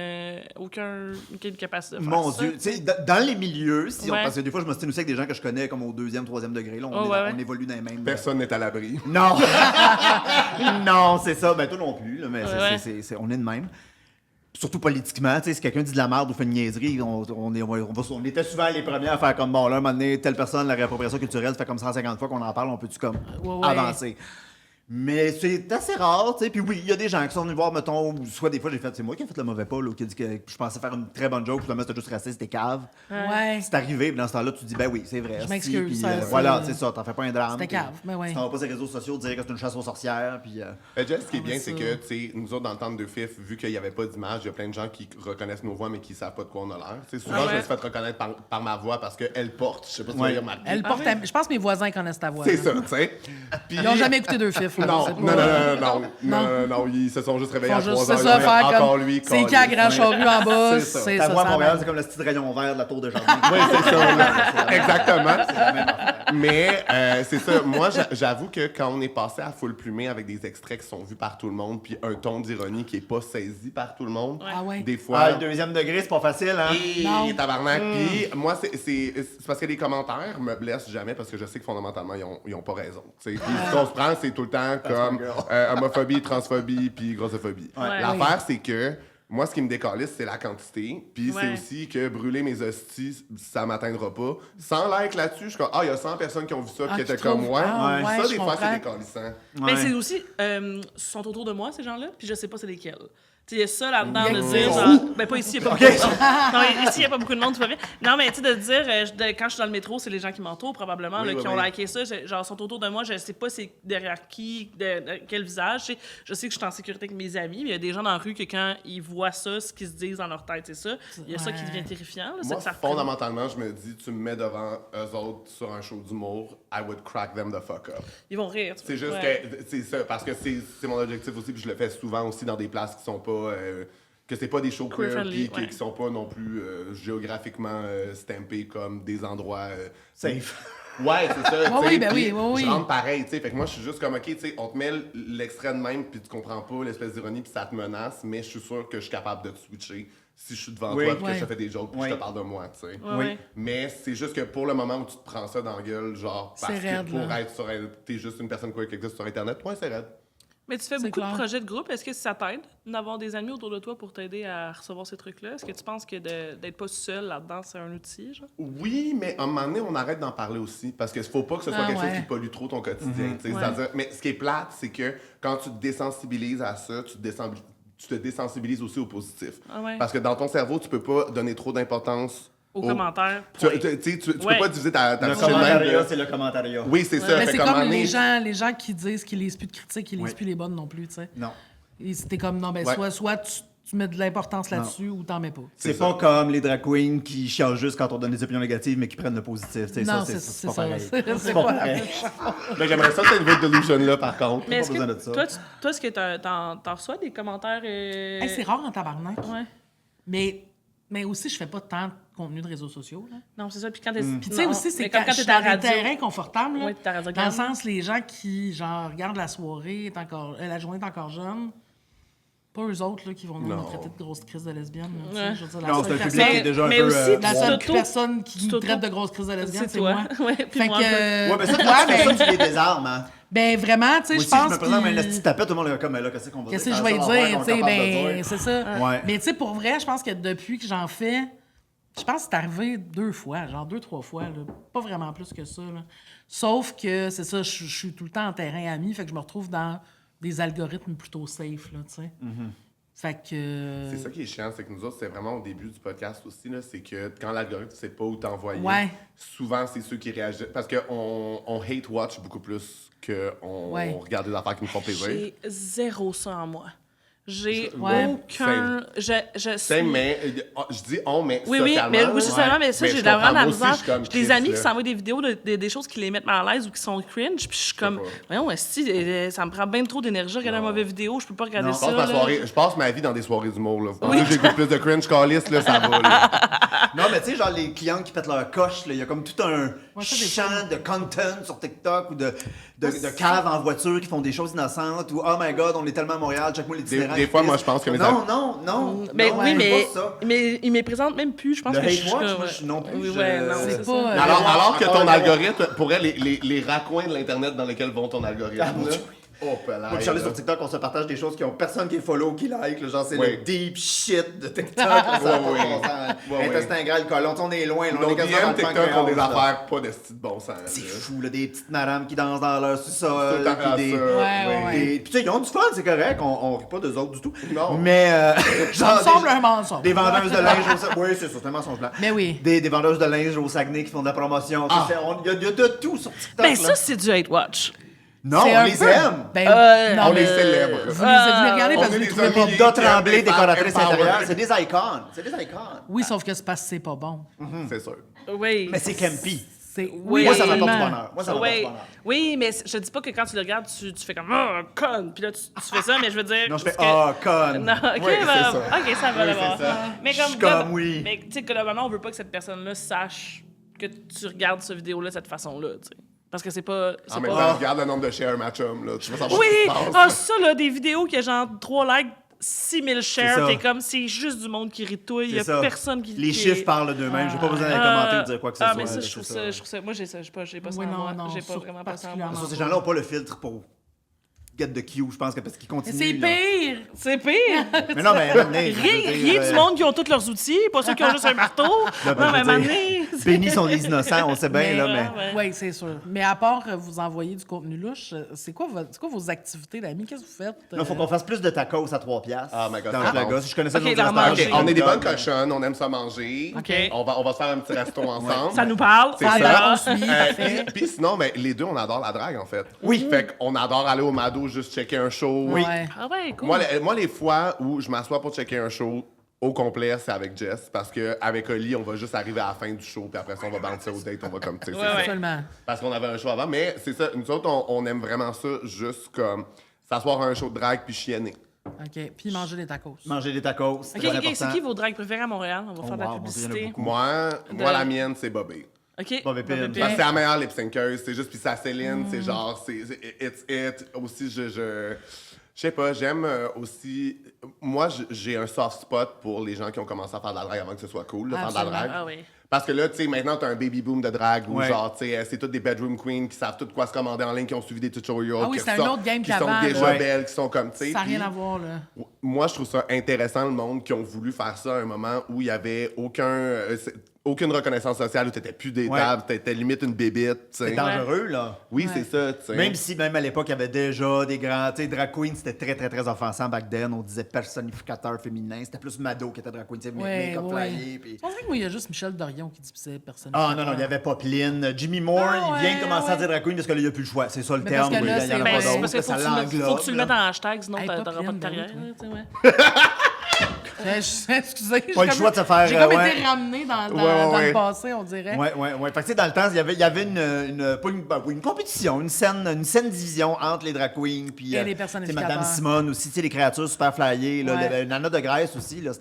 capacité de faire Mon ça. Dieu. Tu sais, dans les milieux, Ouais. parce que des fois, je me stine aussi avec des gens que je connais comme au 2e, 3e degré. Là, Oh, ouais. on évolue dans les mêmes... Personne n'est à l'abri. Non! Non, c'est ça. Ben, toi non plus, là, mais Ouais. on est de même. Surtout politiquement, tu sais, si quelqu'un dit de la merde ou fait une niaiserie, on était souvent les premiers à faire comme, bon, là, un moment donné, telle personne, la réappropriation culturelle, ça fait comme 150 fois qu'on en parle, on peut-tu comme Ouais. avancer? Mais c'est assez rare, tu sais. Puis oui, il y a des gens qui sont venus voir, mettons, ou soit des fois, c'est moi qui ai fait le mauvais pas, là, qui a dit que je pensais faire une très bonne joke, puis finalement, c'était juste raciste, c'était cave. Ouais. C'est arrivé, puis dans ce temps-là, tu te dis, ben oui, c'est vrai. Je m'excuse, puis, ça, voilà, c'est- c'est ça, t'en fais pas un drame. C'était puis cave, mais ouais. Tu t'en vas pas sur les réseaux sociaux dire que c'est une chasse aux sorcières, puis... Jess, ce qui est bien, mais c'est ça- que, tu sais, nous autres, dans le temps de Deux Fifs, vu qu'il n'y avait pas d'image, il y a plein de gens qui reconnaissent nos voix, mais qui savent pas de quoi on a l'air. Tu sais, souvent, Ah ouais? je me suis fait reconnaître par ma voix parce qu'elle porte. Je sais pas si Ouais. vous avez remarqué. Elle porte je pense que mes voisins connaissent ta voix. C'est là. ça, tu sais. Puis- Ils n'ont jamais écouté Deux Fifs. là, Non, c'est non, pas- non, non, non, ils se sont juste réveillés à Ils font 3 juste heures. c'est ça, ils faire disaient, encore comme... lui, C'est qui à Grand Charrue en bas? C'est ça. C'est Ta ça, voix à ça Montréal, va. c'est comme le petit rayon vert de la tour de jardin. Oui, c'est ça. Exactement. C'est la même affaire. Mais c'est ça. Moi, j'avoue que quand on est passé à full plumé avec des extraits qui sont vus par tout le monde, puis un ton d'ironie qui est pas saisi par tout le monde, Ah ouais. des fois... Ah, le deuxième degré, c'est pas facile, hein? Non. Tabarnak. Puis moi, c'est parce que les commentaires me blessent jamais parce que je sais que fondamentalement, ils ont pas raison. T'sais. Puis ce qu'on se prend, c'est tout le temps comme homophobie, transphobie, puis grossophobie. Ouais. L'affaire, c'est que moi, ce qui me décalisse, c'est la quantité. Puis c'est Ouais. aussi que brûler mes hosties, ça m'atteindra pas. 100 likes là-dessus, je suis comme, il y a 100 personnes qui ont vu ça, Ah, qui tu étaient comme trouves? moi. Ah, ouais, Ça, je des fois, comprends. c'est décalissant. Mais Ouais. c'est aussi, sont autour de moi, ces gens-là, puis je sais pas c'est lesquels. Tu sais, il y a ça là-dedans Il y a de que dire, ça. genre, ben pas ici, il y a pas beaucoup de monde. Non, ici, il y a pas beaucoup de monde, tout va bien. Non, mais tu sais, de dire, quand je suis dans le métro, c'est les gens qui m'entourent, probablement, Oui, là, oui, qui ont oui. liké ça, genre, sont autour de moi, je sais pas c'est derrière qui, de quel visage. Je sais que je suis en sécurité avec mes amis, mais il y a des gens dans la rue que quand ils voient ça, ce qu'ils se disent dans leur tête, c'est ça. Il y a ça qui devient terrifiant, là, c'est Moi, que ça fondamentalement, je me dis, tu me mets devant eux autres sur un show d'humour, I would crack them the fuck up. Ils vont rire. C'est juste Ouais. que c'est ça, parce que c'est mon objectif aussi, puis je le fais souvent aussi dans des places qui sont pas. Que c'est pas des shows Queer queer, friendly, puis ouais. qui sont pas non plus géographiquement stampés comme des endroits. Safe. Ouais, c'est ça. Oui, tu sais, ben puis oui, oui. Je rentre pareil, tu sais. Fait que moi, je suis juste comme, OK, tu sais, on te met l'extrait de même, puis tu comprends pas l'espèce d'ironie, puis ça te menace, mais je suis sûr que je suis capable de te switcher si je suis devant Oui. toi, puis que Ouais. je te fais des jokes, puis Oui. je te parle de moi, tu sais. Ouais, Oui. ouais. Mais c'est juste que pour le moment où tu te prends ça dans la gueule, genre, parce C'est que raide, pour là. être sur. T'es juste une personne qui existe sur Internet, ouais, c'est raide. Mais tu fais C'est beaucoup clair. de projets de groupe. Est-ce que ça t'aide d'avoir des amis autour de toi pour t'aider à recevoir ces trucs-là? Est-ce que tu penses que d'être pas seul là-dedans, c'est un outil, genre? Oui, mais à un moment donné, on arrête d'en parler aussi. Parce qu'il faut pas que ce soit Ah, quelque chose ouais. qui pollue trop ton quotidien. tu sais. Ouais. C'est-à-dire- mais ce qui est plate, c'est que quand tu te désensibilises à ça, tu te désensibilises aussi au positif. Ah ouais. Parce que dans ton cerveau, tu peux pas donner trop d'importance Aux au- commentaires. Tu point. tu Ouais. peux pas diviser ta Le fiche de même commentariat, de- c'est le commentariat. Oui, c'est ça. Mais Fait c'est qu'à un moment comme donné- les gens qui disent qu'ils lisent plus de critiques, ils lisent Oui. plus les bonnes non plus, tu sais. Non. Et c'était comme, non, ben, Ouais. soit tu mets de l'importance là-dessus ou t'en mets pas. C'est C'est pas ça. comme les drag queens qui chialent juste quand on donne des opinions négatives, mais qui prennent le positif. Tu sais, Non, ça, c'est c'est ça. pas pareil. C'est pas pas pareil. Ben, j'aimerais ça, cette nouvelle delusion-là, par contre. Mais est-ce besoin que de ça. toi, est-ce que t'en reçois des commentaires? Hey, c'est rare en tabarnak. Ouais. Mais aussi, je fais pas tant de contenu de réseaux sociaux. Là. Non, c'est ça. Puis quand t'es. Puis tu sais non, aussi, c'est mais quand, quand je suis t'es à dans la des radio. terrains confortables. Là, Ouais, t'es à Radio dans le Cannes. sens, les gens qui, genre, regardent la soirée, la journée est encore jeune. Pas eux autres là, qui vont nous Non. traiter de grosse crise de lesbienne. là, tu sais. Ouais. Je veux dire, la Non, seule c'est un public personne- qui est déjà un mais peu... aussi, La tu seule t'auto- personne qui tu nous t'auto- traite de grosse crise de lesbienne, C'est c'est toi. moi. Ouais, puis Fait moi un peu. que, Ouais, mais ça, toi, c'est ben, ça, tu les désarmes, hein. ben vraiment, tu sais, Moi je aussi, pense je me présente qu'il- une petite tapette, tout le monde est comme, mais là, qu'est-ce qu'on va dire? Qu'est-ce que je Ah, vais ça, l'affaire dire, qu'on tu est sais, capable de ben, dire. c'est ça. Ouais. Mais tu sais, pour vrai, je pense que depuis que j'en fais, je pense que c'est arrivé 2 fois, genre 2-3 fois, là. Pas vraiment plus que ça, là. Sauf que, c'est ça, je suis tout le temps en terrain ami, fait que je me retrouve dans des algorithmes plutôt safe, là, tu sais. Fait que... C'est ça qui est chiant, c'est que nous autres, c'est vraiment au début du podcast aussi, là, c'est que quand l'algorithme ne sait pas où t'envoyer, Ouais. souvent c'est ceux qui réagissent. Parce qu'on hate watch beaucoup plus qu'on Ouais. on regarde des affaires qui nous font plaisir. J'ai zéro ça en moi. J'ai Ouais. aucun. Je C'est, suis. mais je dis on, mais Oui, oui, socialement, mais là, oui, justement, mais ça, mais j'ai je vraiment comprends, la moi aussi, misère. je suis comme J'ai des Chris, amis là. qui s'envoient des vidéos des choses qui les mettent mal à l'aise ou qui sont cringe, puis je suis comme, pas. voyons, esti, ça me prend bien trop d'énergie à regarder une mauvaise vidéo, je peux pas regarder Non. Je ça. passe, là. je passe ma vie dans des soirées d'humour. Là. Vous pensez que j'écoute plus de cringe calice, là, ça va. Là. Non, mais tu sais, genre les clients qui pètent leur coche, là, il y a comme tout un ça, des champ de content sur TikTok ou de caves en voiture qui font des choses innocentes ou oh my god, on est tellement à Montréal, check-moi l'itinérant. Des fois, moi, je pense que mes Non, non. Mais non, oui, c'est mais, pas ça. mais il me présente même plus. Je pense Le que hate je suis watch, comme, moi, je suis non plus, Oui, je- ouais, non, C'est c'est pas... ça. Alors que encore ton une algorithme, pour elle, les raccoins de l'Internet dans lesquels vont ton algorithme, Ah, mon là, Dieu. oh, Moi, puis Charlie, sur TikTok, on se partage des choses qui ont personne qui est follow, qui like, là, genre c'est Oui. le deep shit de TikTok. là, ça a pas de Oui, bon sens. oui. Intestin gras, le colon, on est loin, là, on Nos est quasiment dans DM le TikTok ont des pancréas, là. affaires pas de style de bon sens. C'est là. fou, là, des petites madames qui dansent dans leur sous-sol. Tout le temps puis des... ça. Ouais. Puis tu sais, ils ont du fun, c'est correct, on rit pas d'eux autres du tout. Non. Mais, Ça me semble un mensonge. des vendeuses de linge au Saguenay. Oui, c'est ça, c'est un mensonge blanc. Mais oui. Des vendeuses de linge au Saguenay qui font de la promotion. Il y a de tout sur TikTok. Ben, là. ça, c'est du hate watch. Non, C'est on un les peu- aime. Ben, non, On les mais célèbre. Vous les regardez On parce que est vous les des trouvez pas amis. bons. Doda Tremblay, des femmes décoratrice empowered. intérieure, c'est des icônes. C'est des icônes. Oui, sauf que c'est parce que c'est pas bon. C'est sûr. Oui. Mais c'est campy. C'est... Oui, Moi, ça m'apporte du absolument. bonheur. Moi, ça m'apporte Oui, du bonheur. oui, mais je dis pas que quand tu le regardes, tu fais comme oh, conne, puis là tu fais ça, mais je veux dire. Non, je fais parce ah, que- conne. Non, ok, Oui, c'est bah, ça. ok, ça va Oui, d'abord. c'est ça. Mais Je suis comme, comme, oui. Mais tu sais, globalement, on veut pas que cette personne-là sache que tu regardes cette vidéo-là de cette façon-là, tu sais. Parce que c'est pas... En même temps, regarde le nombre de shares match-up, là. Tu vas savoir Oui! ce qui se passe. Ah, ça, là, des vidéos qui a genre 3 likes, 6000 shares, ça. t'es comme, c'est juste du monde qui ritouille, il y a C'est ça. personne qui... Les qui- chiffres parlent d'eux-mêmes. J'ai pas besoin d'aller commenter ou dire quoi que ce soit. mais ça, là, je trouve c'est ça, je trouve ça... Moi, j'ai ça, j'ai pas ça Oui, en non, moi. non, J'ai pas sur- vraiment pas ça en moi. particulièrement. Ça, ces gens-là n'ont pas le filtre pour get the queue, je pense, parce qu'ils Mais continuent. c'est là. pire! C'est pire! Mais non, mais Rien du monde qui ont tous leurs outils, pas ceux qui ont juste un marteau. Là, ben, Non, mais je veux maintenant... dire, bénis sont les innocents, on sait bien, là, mais... Oui, c'est sûr. Mais à part vous envoyer du contenu louche, c'est quoi vos activités d'amis? Qu'est-ce que vous faites? Là, il faut qu'on fasse plus de tacos à 3 piastres. Ah, my God, Dans c'est le bon. Plaga. Si je connaissais Ok, d'autres la restaurants, manger. OK, on est des bonnes comme- cochonnes, on aime ça manger. OK. On va se faire un petit resto ensemble. Ça nous parle. C'est Ça ça. a l'air, on suit, parfait. Puis sinon, mais les deux, on adore la drague, en fait. Oui. Fait qu'on adore aller au Mado, juste checker un show. Oui. Ah ouais, cool. Moi, les fois où je m'assois pour checker un show au complet, c'est avec Jess. Parce qu'avec Oli, on va juste arriver à la fin du show, puis après ça, on va bouncer au date, on va comme, tu sais, c'est ça. Absolument. Parce qu'on avait un show avant. Mais c'est ça, nous autres, on aime vraiment ça, juste comme s'asseoir à un show de drague puis chienner. OK. Puis manger des tacos. Manger des tacos, c'est OK, très OK, important. c'est qui vos dragues préférées à Montréal? On va faire de la wow, bon, il y en a publicité. beaucoup. Moi, la mienne, c'est Bobby. OK. Bobby Pin. Bobby Pin. Parce que c'est la meilleure lip-synceuse, c'est juste, puis sa Céline, c'est genre, it's it. Aussi, je sais pas, j'aime aussi... Moi, j'ai un soft spot pour les gens qui ont commencé à faire de la drague avant que ce soit cool, de faire de la Absolument. drague. Ah oui. Parce que là, tu sais, maintenant, t'as un baby boom de drague où, Ouais. genre, tu sais, c'est toutes des bedroom queens qui savent tout quoi se commander en ligne, qui ont suivi des tutorials, Ah oui, qui c'est un ressortent- autre game qui sont qu'avant, déjà là. belles, qui sont comme, tu sais. Ça n'a rien puis- à voir, là. Moi, je trouve ça intéressant, le monde qui ont voulu faire ça à un moment où il y avait aucune reconnaissance sociale, où t'étais plus d'étable, t'étais limite une bébite, tu sais. C'est dangereux, là. Oui, Ouais. c'est ça, tu sais. Même si, même à l'époque, il y avait déjà des grands... Tu sais, drag queen, c'était très, très, très offensant back then. On disait personnificateur féminin. C'était plus Mado qui était drag queen, tu sais, Ouais, make-up ouais. flyé, puis... On dirait que moi, il y a juste Michel Dorion qui dit que c'est personne. Ah non, non, il y avait Popeline. Jimmy Moore, Ah, il vient de ouais, commencer à ouais. dire drag queen parce que là, il n'y a plus le choix. C'est ça le Mais terme. parce que oui, là, il y en a c'est- pas Ben, c'est d'autre, parce qu'il ça faut que tu l'englobe, le là. mettes en hashtag, sinon Hey, t'auras pas pas de pleine carrière. d'autres, là, tu sais, ouais. Excusez, Pas le choix de se faire, J'ai comme ouais. été ramené dans Ouais, le ouais. passé, on dirait. Ouais, ouais, ouais. Fait que, tu sais, dans le temps, il y avait une compétition, une saine division entre les drag queens puis Et les tu sais, personnificateurs. Madame Simone aussi, tu sais, les créatures super flyées. Là, Ouais. il y avait Nana de Grèce aussi, là,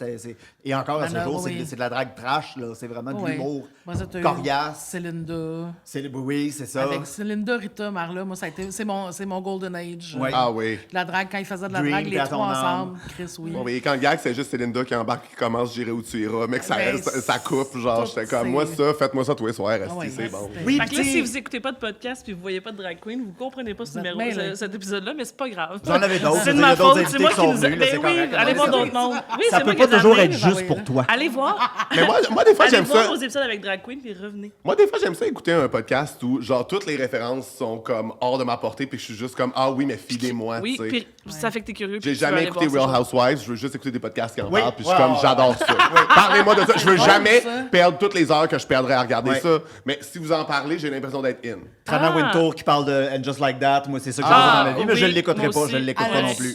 et encore à ce Nana, jour, oui. c'est de la drague trash, là. C'est vraiment de Ouais. l'humour Moi, ça, t'as eu coriace. Célinda. Oui, c'est ça. Avec Célinda, Rita, Marla, moi, ça a été, c'est mon golden age. Ouais. Ah oui. La drague, quand ils faisaient de la Dream, drague, les puis à trois ton âme. ensemble. Chris, oui. Bon, mais quand le gag, c'est juste Célinda qui embarque, qui commence, j'irai où tu iras, mais que ça, Ben, ça coupe, genre, tout, j'étais comme, c'est- moi, ça, faites-moi ça tous les soirs, esti, ouais, c'est bon. c'était- Oui, Fait que là, puis, si tu vous sais, écoutez pas de podcast puis vous voyez pas de drag queen, vous comprenez pas ce Vous êtes numéro, mêlés. cet épisode-là, mais c'est pas grave. J'en avais d'autres, C'est il de y a ma d'autres faute, invités c'est moi qui qui sont nous a... venus, là, Ben c'est oui, correct, allez on voir les d'autres invite. mondes. Oui, ça c'est peut moi pas qui les ai toujours amenés. être juste pour toi. Allez voir. Mais moi, des fois, Allez j'aime voir ça. vos épisodes avec drag queen puis revenez. Moi, des fois, j'aime ça écouter un podcast où, genre, toutes les références sont comme hors de ma portée, puis je suis juste comme, ah oui, mais fidez-moi, Oui, tu sais. puis ça fait que t'es curieux. puis J'ai tu veux jamais aller écouté voir Real ces Housewives, je veux juste écouter des podcasts qui en Oui, parlent, puis je suis ouais, comme, ouais, j'adore ça. Parlez-moi de ça. Je veux jamais ça. perdre toutes les heures que je perdrais à regarder Ouais. ça, mais si vous en parlez, j'ai l'impression d'être in. Trana Ah. Wintour qui parle de And Just Like That, moi, c'est ça que Ah, j'aime dans ma vie, mais je oui, l'écouterai moi pas, aussi. je l'écoute pas non plus.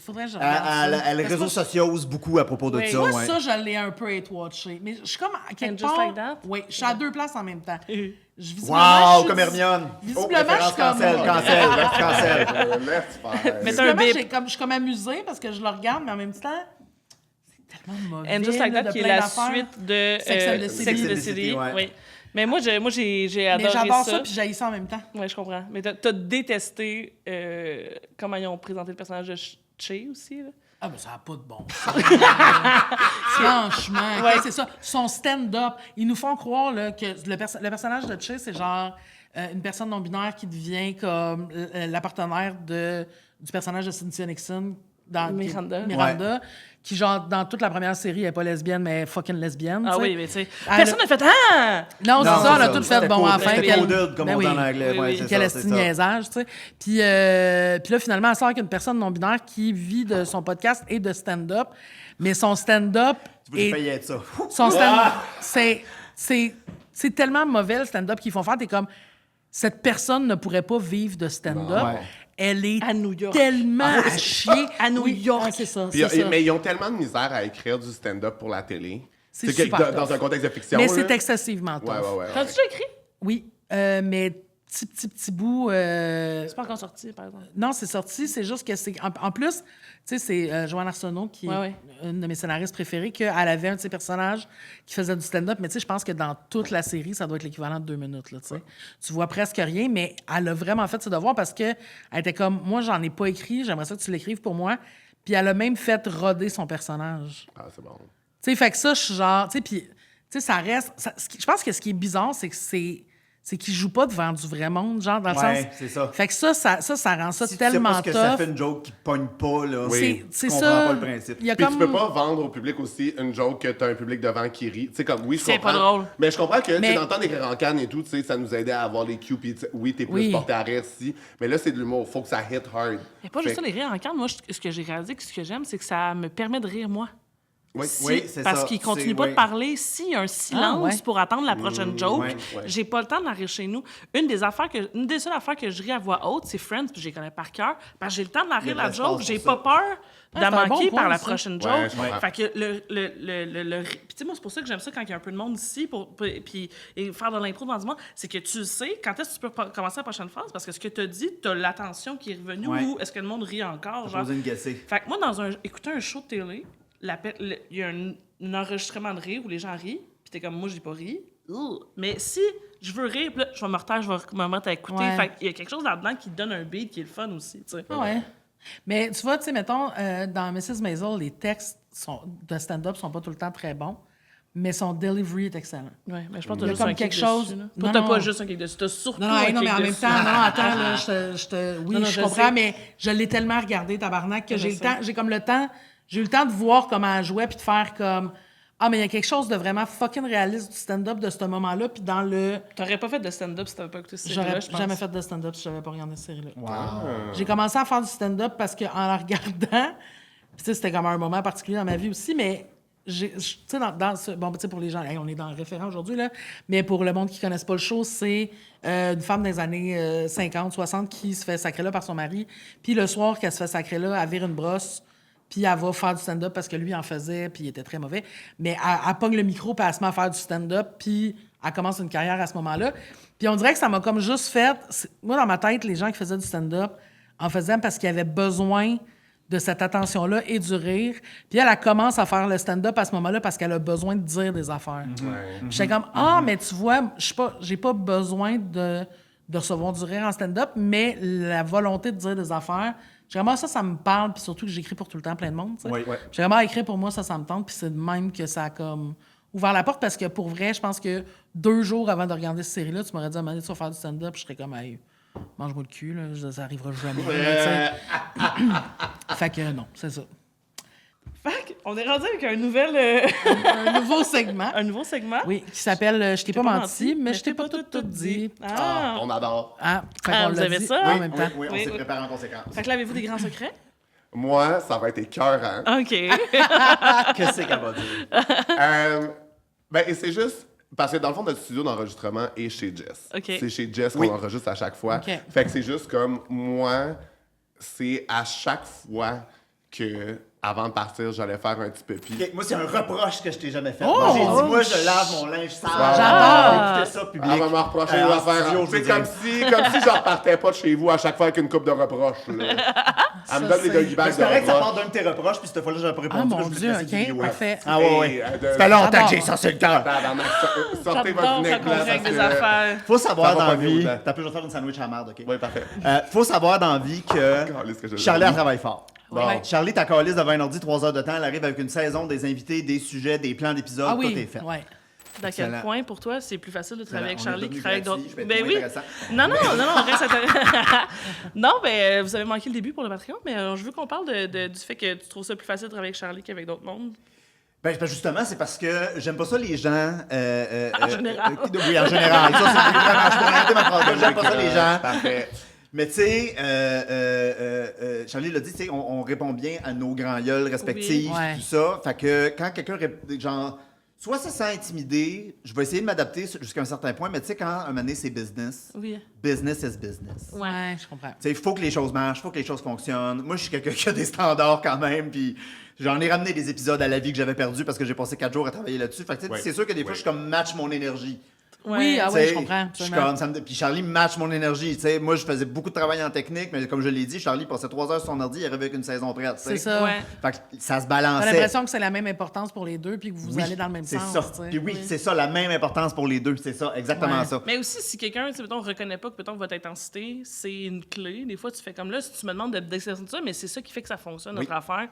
Faudrait que je regarde ça. Elle Parce que réseau sociose beaucoup à propos de Oui. ça, Moi, ouais. ça, je l'ai un peu hate-watché. Mais je suis comme à quelque And Just part... Like That? Oui, je suis à deux places en même temps. Visiblement, Wow, je comme suis- Hermione. Visiblement, référence je suis comme- cancel, cancel. Laisse faire. Mais t'as un Visiblement, bip. je suis comme amusée parce que je le regarde, mais en même temps, c'est tellement mauvais. And Just Like là, That, de qui est plein la d'affaires. suite de Sex and the City. Sex and the City, City. ouais. Oui. Mais moi, j'ai Mais adoré j'adore ça. ça, puis j'haïs ça en même temps. Oui, je comprends. Mais t'as détesté comment ils ont présenté le personnage de Che aussi. Là. Ah, ben ça n'a pas de bon sens. Franchement, Ouais. c'est ça. Son stand-up, ils nous font croire là, que le personnage de Che, c'est genre une personne non-binaire qui devient comme la partenaire du personnage de Cynthia Nixon dans Miranda. Qui, genre, dans toute la première série, elle n'est pas lesbienne, mais elle est fucking lesbienne. Ah tu sais. oui, mais tu sais, Elle personne n'a fait « Ah! » Non, c'est Non, ça, on a c'est tout ça. fait bon enfin. C'était qu'elle- coded, comme Ben on dit oui. en anglais. Oui, Ouais, oui. c'est Quel ça, esti c'est de ça. niaisage, tu sais. Puis là, finalement, elle sort avec une personne non-binaire qui vit de son podcast et de stand-up. Mais son stand-up Vous avez est... failli être ça. Son stand-up, c'est tellement mauvais, le stand-up qu'ils font faire. T'es comme, cette personne ne pourrait pas vivre de stand-up. Ouais. Elle est À New York. tellement à chier. À New Oui, York. c'est ça, Puis, c'est ça. mais ils ont tellement de misère à écrire du stand-up pour la télé. C'est que super dans tough. un contexte de fiction. Mais là. c'est excessivement tough. Ouais. T'as-tu déjà écrit? Oui, mais petit bout. C'est pas encore sorti, par exemple. Non, c'est sorti. C'est juste que c'est. En plus, tu sais, c'est Joanne Arsenault qui est une de mes scénaristes préférées, qu'elle avait un de ses personnages qui faisait du stand-up. Mais tu sais, je pense que dans toute la série, ça doit être l'équivalent de 2 minutes. Là, tu sais. Tu vois presque rien, mais elle a vraiment fait ses devoirs parce qu'elle était comme moi, j'en ai pas écrit, j'aimerais ça que tu l'écrives pour moi. Puis elle a même fait roder son personnage. Ah, c'est bon. Tu sais, fait que ça, je suis genre. Tu sais, puis, tu sais, ça reste. Je pense que ce qui est bizarre, c'est que c'est qu'il joue pas devant du vrai monde, genre, dans le sens. c'est ça. Fait que ça rend ça Si tellement tu sais pas ce que ça tough. fait une joke qui pogne pas, là, Oui. C'est tu comprends ça. pas le principe. Il y a Puis comme... tu peux pas vendre au public aussi une joke que t'as un public devant qui rit. Tu sais, comme, oui, je C'est comprends. pas drôle. Mais je comprends que, tu sais, Mais- dans le temps d'écrire en canne et tout, tu sais, ça nous aidait à avoir les cues, puis oui, t'es plus Oui. porté à rire si. Mais là, c'est de l'humour. Faut que ça hit hard. Mais pas juste Fait- ça, les rires en canne. Moi, ce que j'ai réalisé, ce que j'aime, c'est que ça me permet de rire, moi. Oui. Oui, c'est Parce ça. qu'il continue C'est- pas de oui. parler. S'il y a un silence ouais. pour attendre la prochaine joke, ouais, j'ai pas le temps de la rire chez nous. Une des seules affaires que je ris à voix haute, c'est Friends, puis je les connais par cœur. Parce que j'ai le temps de la Il y a rire, de la l'espace joke. pour J'ai ça. pas peur c'est un d'en manquer bon par point, la ça. prochaine Ouais, joke. je comprends. Fait que puis tu sais, moi, c'est pour ça que j'aime ça quand il y a un peu de monde ici, puis et faire de l'impro dans du monde, c'est que tu sais quand est-ce que tu peux commencer la prochaine phrase, parce que ce que tu as dit, tu as l'attention qui est revenue, Ouais. ou est-ce que le monde rit encore, genre. Poser une guessée. Fait que moi, écouter un show de télé, il y a un enregistrement de rire où les gens rient, puis t'es comme, moi, j'ai pas ri. Mais si je veux rire, puis là, je vais me retaire, je vais me mettre à écouter. Ouais. Fait qu'il y a quelque chose là-dedans qui donne un beat qui est le fun aussi, tu sais. Ah ouais. Mais tu vois, tu sais, mettons, dans Mrs. Maisel, les textes de stand-up sont pas tout le temps très bons, mais son delivery est excellent. Ouais, mais je pense que Il y t'as a juste comme un kick quelque chose- dessus, là. Non, T'as non. pas juste un kick dessus, t'as surtout Non, un non, kick mais en même dessus. temps, non, attends, là, oui, Non, non, je je comprends, sais. mais je l'ai tellement regardé, tabarnak, que Je sais. j'ai comme le temps, j'ai eu le temps de voir comment elle jouait, puis de faire comme, ah, mais il y a quelque chose de vraiment fucking réaliste du stand-up de ce moment-là, puis dans le... T'aurais pas fait de stand-up si t'avais pas écouté cette J'aurais série-là, je pense. jamais fait de stand-up si j'avais pas regardé cette série-là. Wow. J'ai commencé à faire du stand-up parce qu'en la regardant, puis tu sais, c'était comme un moment particulier dans ma vie aussi, mais tu sais, dans ce... Bon, tu sais, pour les gens, hey, on est dans le référent aujourd'hui, là, mais pour le monde qui ne connaisse pas le show, c'est une femme des années 50, 60 qui se fait sacrer là par son mari, puis le soir qu'elle se fait sacrer là, elle vire une brosse, puis elle va faire du stand-up parce que lui en faisait, puis il était très mauvais, mais elle pogne le micro, puis elle se met à faire du stand-up, puis elle commence une carrière à ce moment-là. Puis on dirait que ça m'a comme juste fait... Moi, dans ma tête, les gens qui faisaient du stand-up en faisaient parce qu'ils avaient besoin de cette attention-là et du rire. Puis elle commence à faire le stand-up à ce moment-là parce qu'elle a besoin de dire des affaires. Puis j'étais comme, mais tu vois, j'ai pas besoin de recevoir du rire en stand-up, mais la volonté de dire des affaires, j'ai vraiment ça me parle, puis surtout que j'écris pour tout le temps plein de monde, tu sais. Oui. J'ai vraiment écrit pour moi, ça me tente, puis c'est de même que ça a comme ouvert la porte, parce que pour vrai, je pense que 2 jours avant de regarder cette série-là, tu m'aurais dit, à un moment donné, tu vas faire du stand-up, je serais comme, hey, mange-moi le cul, là, ça arrivera jamais. tu sais. Fait que non, c'est ça. Fait qu'on est rendu avec un nouvel... Un nouveau segment. un nouveau segment. Oui, qui s'appelle Je t'ai pas menti, mais je t'ai pas tout dit. Ah! On adore. Ah, fait qu'on vous l'a avez dit ça? en Oui, même temps. Oui, on Oui, s'est oui. préparé en conséquence. Fait que là, avez-vous des grands secrets? Moi, ça va être écœurant. OK. Qu'est-ce qu'elle va dire? Ben, et c'est juste... Parce que dans le fond, notre studio d'enregistrement est chez Jess. OK. C'est chez Jess qu'on Oui. enregistre à chaque fois. OK. Fait que c'est juste comme, moi, c'est à chaque fois que, avant de partir, j'allais faire un petit pipi. Ok, moi, c'est un reproche que je t'ai jamais fait. Oh! Moi, j'ai dit, Oh! moi, je lave mon linge sale. J'adore! Écoutez ça, public. Elle va me reprocher En une affaire. studio, je veux C'est dire. comme si je repartais pas de chez vous à chaque fois avec une coupe de reproches. Là. Elle me donne les doggy Mais bags c'est correct de que ça part reproches. d'un de tes reproches, puis cette fois-là, j'avais pas répondu. Ah, mon là, je voulais Dieu, te laisser du OK, viewer. parfait. Ah, ouais, ouais. Hey, Ça fait longtemps J'adore. que j'ai ça sur le cœur. Tabarnak, sortez votre J'adore ça vinaigre qu'on blanc, règle parce des que- affaires. Faut savoir Ça va dans pas la bien vie. autant. T'as pu, je vais faire une sandwich à la merde, OK? Oui, parfait. Faut savoir dans la vie que Calisse que je Charlie, l'aime. elle travaille fort. Bon. Ouais. Charlie, ta calice devant un ordi 3 heures de temps, elle arrive avec une saison, des invités, des sujets, des plans d'épisodes, Ah tout oui, est fait. ouais. Dans quel Excellent. point, pour toi, c'est plus facile de travailler avec On est Charlie devenu qui travaille avec gratuit, d'autres... je vais être Ben moins oui. intéressant. Non, reste intéressant. Non, ben vous avez manqué le début pour le Patreon, mais je veux qu'on parle du fait que tu trouves ça plus facile de travailler avec Charlie qu'avec d'autres mondes. Ben, justement, c'est parce que j'aime pas ça les gens. En général. Oui, en général. Ça, c'est vraiment. Je peux arrêter ma phrase. J'aime pas ça les gens. Parfait. Mais tu sais, Charlie l'a dit, tu sais, on répond bien à nos grands gueules respectifs, Oui. Ouais. tout ça. Fait que quand quelqu'un, genre, soit se sent intimidé, je vais essayer de m'adapter jusqu'à un certain point, mais tu sais, quand un moment donné, c'est business, Oui. business is business. Ouais, je comprends. Tu sais, il faut que les choses marchent, il faut que les choses fonctionnent. Moi, je suis quelqu'un qui a des standards quand même, puis j'en ai ramené des épisodes à la vie que j'avais perdu parce que j'ai passé 4 jours à travailler là-dessus. Fait que tu sais, Ouais. c'est sûr que des fois, Ouais. je suis comme match mon énergie. Oui, ah Tu oui, sais, je comprends. je suis absolument. puis Charlie match mon énergie. Tu sais, moi, je faisais beaucoup de travail en technique, mais comme je l'ai dit, Charlie passait 3 heures sur son ordi, il arrivait avec une saison prête. tu sais. C'est ça. Ouais. Fait que ça se T'as balançait. l'impression que c'est la même importance pour les deux, puis que vous Oui, allez dans le même c'est sens. ça. tu sais. Puis oui, c'est ça, la même importance pour les deux. C'est ça, exactement Ouais. ça. Mais aussi, si quelqu'un, tu sais, mettons, reconnaît pas que, mettons, votre intensité, c'est une clé, des fois, tu fais comme là, si tu me demandes d'exercer ça, mais c'est ça qui fait que ça fonctionne, notre Oui. affaire.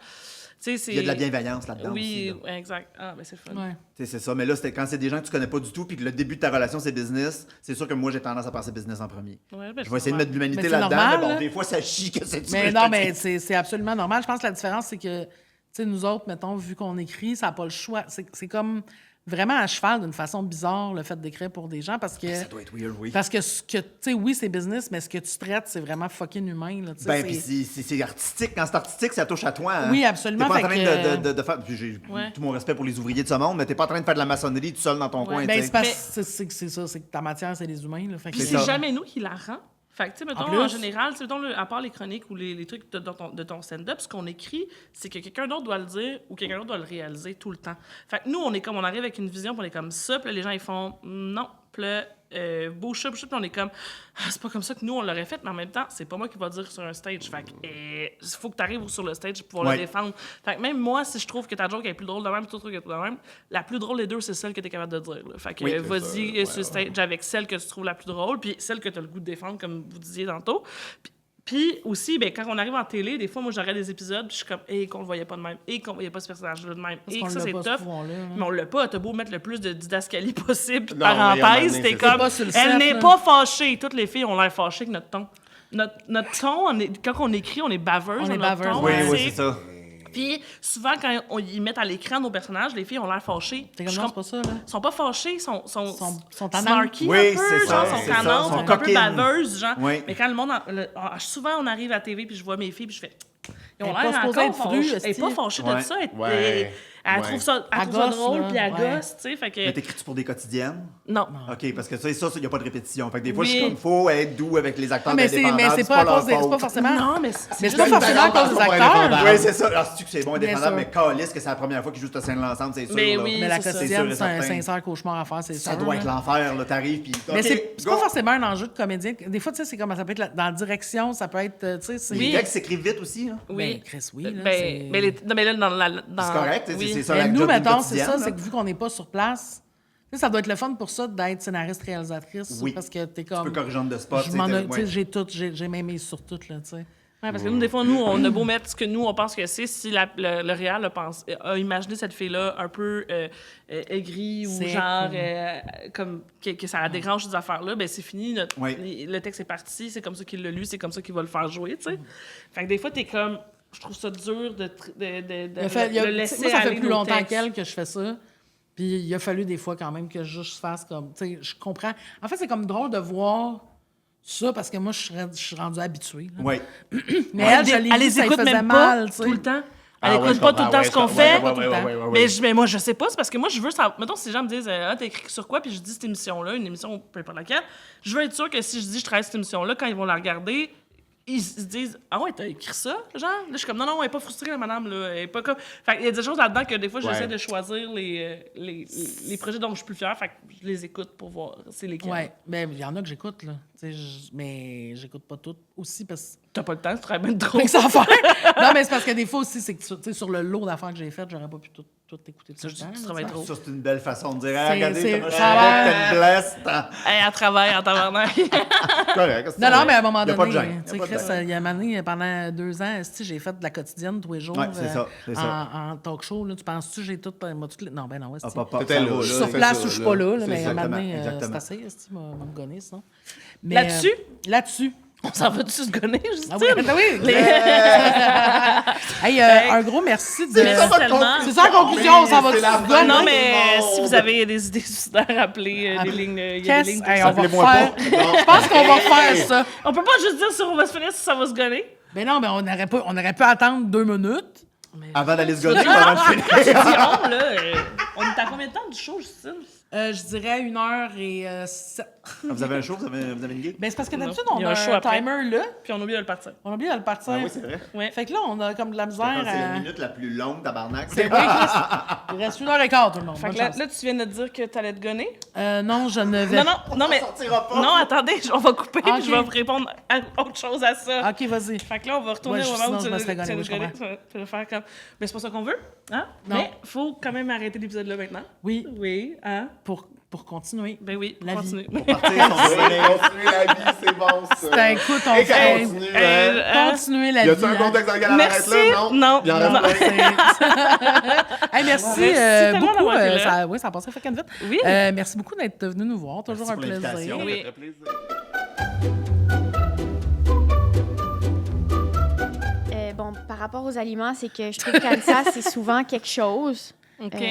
Tu sais, c'est... Il y a de la bienveillance là-dedans Oui, aussi. là. ouais, exact. Ah, ben c'est le fun. Ouais. Tu sais, c'est ça. Mais là, quand c'est des gens que tu connais pas du tout, puis que le début de ta relation, c'est business, c'est sûr que moi, j'ai tendance à penser business en premier. Ouais, ben, Je vais essayer de mettre de l'humanité Mais c'est là-dedans, normal, mais bon, là. des fois, ça chie que c'est Mais non, mais c'est absolument normal. Je pense que la différence, c'est que, tu sais, nous autres, mettons, vu qu'on écrit, ça n'a pas le choix. C'est comme vraiment à cheval d'une façon bizarre, le fait d'écrire pour des gens, parce que... Ça doit être weird, oui. Parce que, ce que tu sais, oui, c'est business, mais ce que tu traites, c'est vraiment fucking humain. Là, tu sais, Ben, puis c'est artistique. Quand c'est artistique, ça touche à toi. Hein. Oui, absolument, T'es pas en train fait de faire. Puis j'ai Ouais. tout mon respect pour les ouvriers de ce monde, mais t'es pas en train de faire de la maçonnerie tout seul dans ton coin. Ben, tu c'est sais. parce que c'est ça, c'est que ta matière, c'est les humains. Là, fait que Puis C'est c'est ça. jamais nous qui la rend. Fait que, tu sais, mettons, plus. en général, tu sais, mettons, à part les chroniques ou les trucs de ton stand-up, ce qu'on écrit, c'est que quelqu'un d'autre doit le dire ou quelqu'un d'autre doit le réaliser tout le temps. Fait que nous, on arrive avec une vision, puis on est comme ça, puis là, les gens, ils font non, puis là, bouche, puis on est comme, ah, c'est pas comme ça que nous, on l'aurait fait, mais en même temps, c'est pas moi qui va dire sur un stage. Fait que, il faut que tu arrives sur le stage pour pouvoir Ouais. le défendre. Fait que même moi, si je trouve que ta joke est plus drôle de même, tout truc est plus de même, la plus drôle des deux, c'est celle que tu es capable de dire. Là. Fait que, Oui, vas-y sur le stage avec celle que tu trouves la plus drôle, puis celle que tu as le goût de défendre, comme vous disiez tantôt. Puis aussi, ben, quand on arrive en télé, des fois, moi, j'aurais des épisodes, puis je suis comme, qu'on le voyait pas de même, qu'on voyait pas ce personnage-là de même, Parce et qu'on que ça, l'a c'est pas, ce tough. pouvoir-là, hein. Mais on l'a pas. T'as beau mettre le plus de didascalie possible, puis de Non, mais à un moment parenthèse, donné, t'es c'est comme, pas sur le elle set, n'est là. pas fâchée. Toutes les filles ont l'air fâchées avec notre ton. Notre ton, quand on écrit, on est baveuse. On dans est notre baveuse, ton, Oui, ouais. oui, c'est ça. Puis souvent, quand ils mettent à l'écran nos personnages, les filles ont l'air fâchées. T'es comme, Je non, c'est pas ça, là. sont pas fâchés, sont tannants. snarky Oui, un peu, c'est genre, ça, sont c'est ça, tannantes, sont sont un peu coquines. baveuses, genre. Oui. Mais quand le monde... souvent, on arrive à la TV, puis je vois mes filles, puis je fais... Ils ont Elle est l'air pas supposée encore être frue, fâchées. Elle est pas esti. fâchée de Ouais. ça. Ouais. Elle Ouais. trouve ça, Elle trouve ça gosse, drôle, là. puis elle Ouais. gosse, tu sais, fait que... Mais t'écris-tu pour des quotidiennes? Non. OK, parce que ça, il n'y a pas de répétition. Fait que des fois, Oui. je suis comme, faut être doux avec les acteurs Mais indépendants. c'est pas à leur cause des... C'est faute. pas forcément... Non, mais Mais c'est juste pas une forcément à cause des Pas acteurs. indépendant. Oui, c'est ça. Alors, c'est-tu que c'est bon Bien indépendant, sûr. mais calisse que c'est la première fois qu'ils jouent cette scène-là ensemble, c'est sûr. Mais là. oui, Mais la c'est ça. quotidienne, C'est c'est un sûr et certain. sincère cauchemar à faire, c'est Ça sûr, doit là. être l'enfer, là. T'arrives, puis. Mais OK, c'est pas go. forcément un enjeu de comédien. Des fois, tu sais, c'est comme ça peut être dans la direction, ça peut être, tu sais, c'est... Les Oui. textes s'écrivent vite aussi, là. Oui. Ben, Chris, oui, là, Ben, c'est- non, mais là, dans C'est correct, oui. c'est ça Mais la nous, job d'une mettons, c'est ça, quotidienne, c'est là. que vu qu'on n'est pas sur place, tu sais, ça doit être le fun pour ça d'être scénariste-réalisatrice. Oui. Parce que t'es Tu comme... peux corriger de spot. Je m'en ai- tu sais, ouais. j'ai tout, j'ai même mis sur tout, là, tu sais. Ouais, parce que nous, des fois, nous, on a beau mettre ce que nous, on pense que c'est, si le réal a imaginé cette fille-là un peu aigrie ou C'est genre cool. comme que ça la dérange ces affaires-là, ben c'est fini, Oui. le texte est parti, c'est comme ça qu'il l'a lu, c'est comme ça qu'il va le faire jouer, tu sais. Fait que des fois, t'es comme... Je trouve ça dur de le laisser moi, ça fait aller plus nos longtemps textes. qu'elle que je fais ça. Puis il a fallu des fois quand même que je fasse comme... Tu sais, je comprends. En fait, c'est comme drôle de voir ça parce que moi, je suis rendue habituée. là. Ouais. Mais elle, je l'ai Elle dit, les ça lui écoute faisait même mal, pas tu sais. tout le temps. Ah Elle ouais, écoute je pas tout le comprends, temps ce qu'on ouais, fait. ouais, ouais, ouais, ouais, ouais. Mais moi, je sais pas, c'est parce que moi, je veux savoir. Mettons, si les gens me disent, ah, t'as écrit sur quoi, puis je dis cette émission-là, une émission, peu importe laquelle, je veux être sûr que si je dis je travaille cette émission-là, quand ils vont la regarder, ils se disent, ah ouais, t'as écrit ça, genre? Là, je suis comme, non, elle est pas frustrée, la madame, là. Elle est pas comme. Fait il y a des choses là-dedans que des fois, j'essaie Ouais. de choisir les projets dont je suis plus fière, fait que je les écoute pour voir c'est lesquels. Ouais, mais il y en a que j'écoute, là. Tu sais, mais j'écoute pas toutes aussi parce que T'as pas le temps, tu travailles bien trop. que ça à faire. Non, mais c'est parce que des fois aussi, c'est que tu sais, sur le lot d'affaires que j'ai faites, j'aurais pas pu tout écouter tout Ça, le je dis temps. que tu là, travailles tu sais. trop. Ça, c'est une belle façon de dire. C'est- Regardez c'est- comment ça a je l'air- te blesse. Elle travaille en tabarnak. Correct. Non, non, mais à un moment Y a pas de donné, gêne, tu sais, y a pas de Chris, gêne. il y a un moment donné, pendant 2 ans, j'ai fait de la quotidienne tous les jours. Ouais, c'est ça, c'est ça. En talk show, là, tu penses-tu que j'ai tout... Non, ben non, Ah, esti. pas, pas, T'étais ça là, va, là. Je suis sur c'est place ça, ou je suis là. pas là, C'est mais à un moment donné, exactement, c'est exactement. assez, esti, m'a gonné, ça. Mais, Là-dessus? Là-dessus. On s'en va-tu se gonner, Justine? Ah oui, ben oui. Hey, un gros merci de... C'est ça, tellement. C'est ça la conclusion, ça va c'est la tu fin. Non, gonner? mais monde. si vous avez des idées suicidaires, appelez des lignes. Il y a des lignes. Hey, on va Appelez-moi refaire... Je pense qu'on va refaire ça. On peut pas juste dire si on va se finir si ça va se gonner. Mais non, mais on aurait pu attendre 2 minutes. Avant d'aller se gonner ou avant de finir? Dis on, là. On est à combien de temps du show, Justine? Je dirais 1h07. Vous avez un show? Vous avez une gig? Ben, c'est parce que d'habitude, Non. on Il y a a un show un après. timer là. Puis on oublie de le partir. On a oublié de le partir. Ah oui, c'est vrai. Ouais. Fait que là, on a comme de la misère Quand c'est la à... minute la plus longue, tabarnak, C'est c'est vrai qu'il reste 1h15, tout le monde. Fait Bonne que là, chance. là, tu viens de dire que t'allais te gonner. Non, je ne vais... Non, mais... sortira pas. Non, attendez, on va couper, Ah, puis je ok. vais vous répondre à autre chose à ça. OK, vas-y. Fait que là, on va retourner Ouais, au moment sinon, où je tu me serais vas gonné, oui, je comprends. tu vas faire comme... Mais c'est pas ça qu'on veut, hein? Non. Mais faut quand même arrêter l'épisode là maintenant. Oui, Oui, hein? pour continuer. Ben oui, La vie. continue. Partir, on va aller. Continuer la vie, c'est bon, ça. Ben, écoute, on Et qu'elle fait... continue, hein. Continuer la Y vie. a-tu un hein. contexte dans lequel elle arrête Merci. là? Non. Il en reste Non. plein. Hey, merci tellement beaucoup. d'avoir été là. Oui, ça a passé fucking vite. Oui. Merci beaucoup d'être venu nous voir. Toujours Merci un pour plaisir. l'invitation. Ça Oui. fait plaisir. Bon, par rapport aux aliments, c'est que je trouve que ça, c'est souvent quelque chose. OK.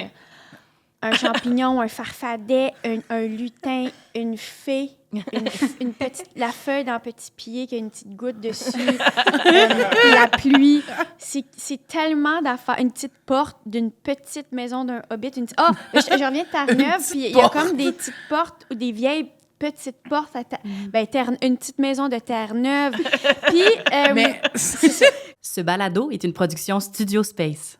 Un champignon, un farfadet, un lutin, une fée, une petite, la feuille d'un petit pied qui a une petite goutte dessus, la pluie. C'est tellement d'affaires. Une petite porte d'une petite maison d'un hobbit. Je reviens de Terre-Neuve, puis il y a comme des petites portes ou des vieilles petites portes à une petite maison de Terre-Neuve. Puis, Mais Ce balado est une production Studio Space.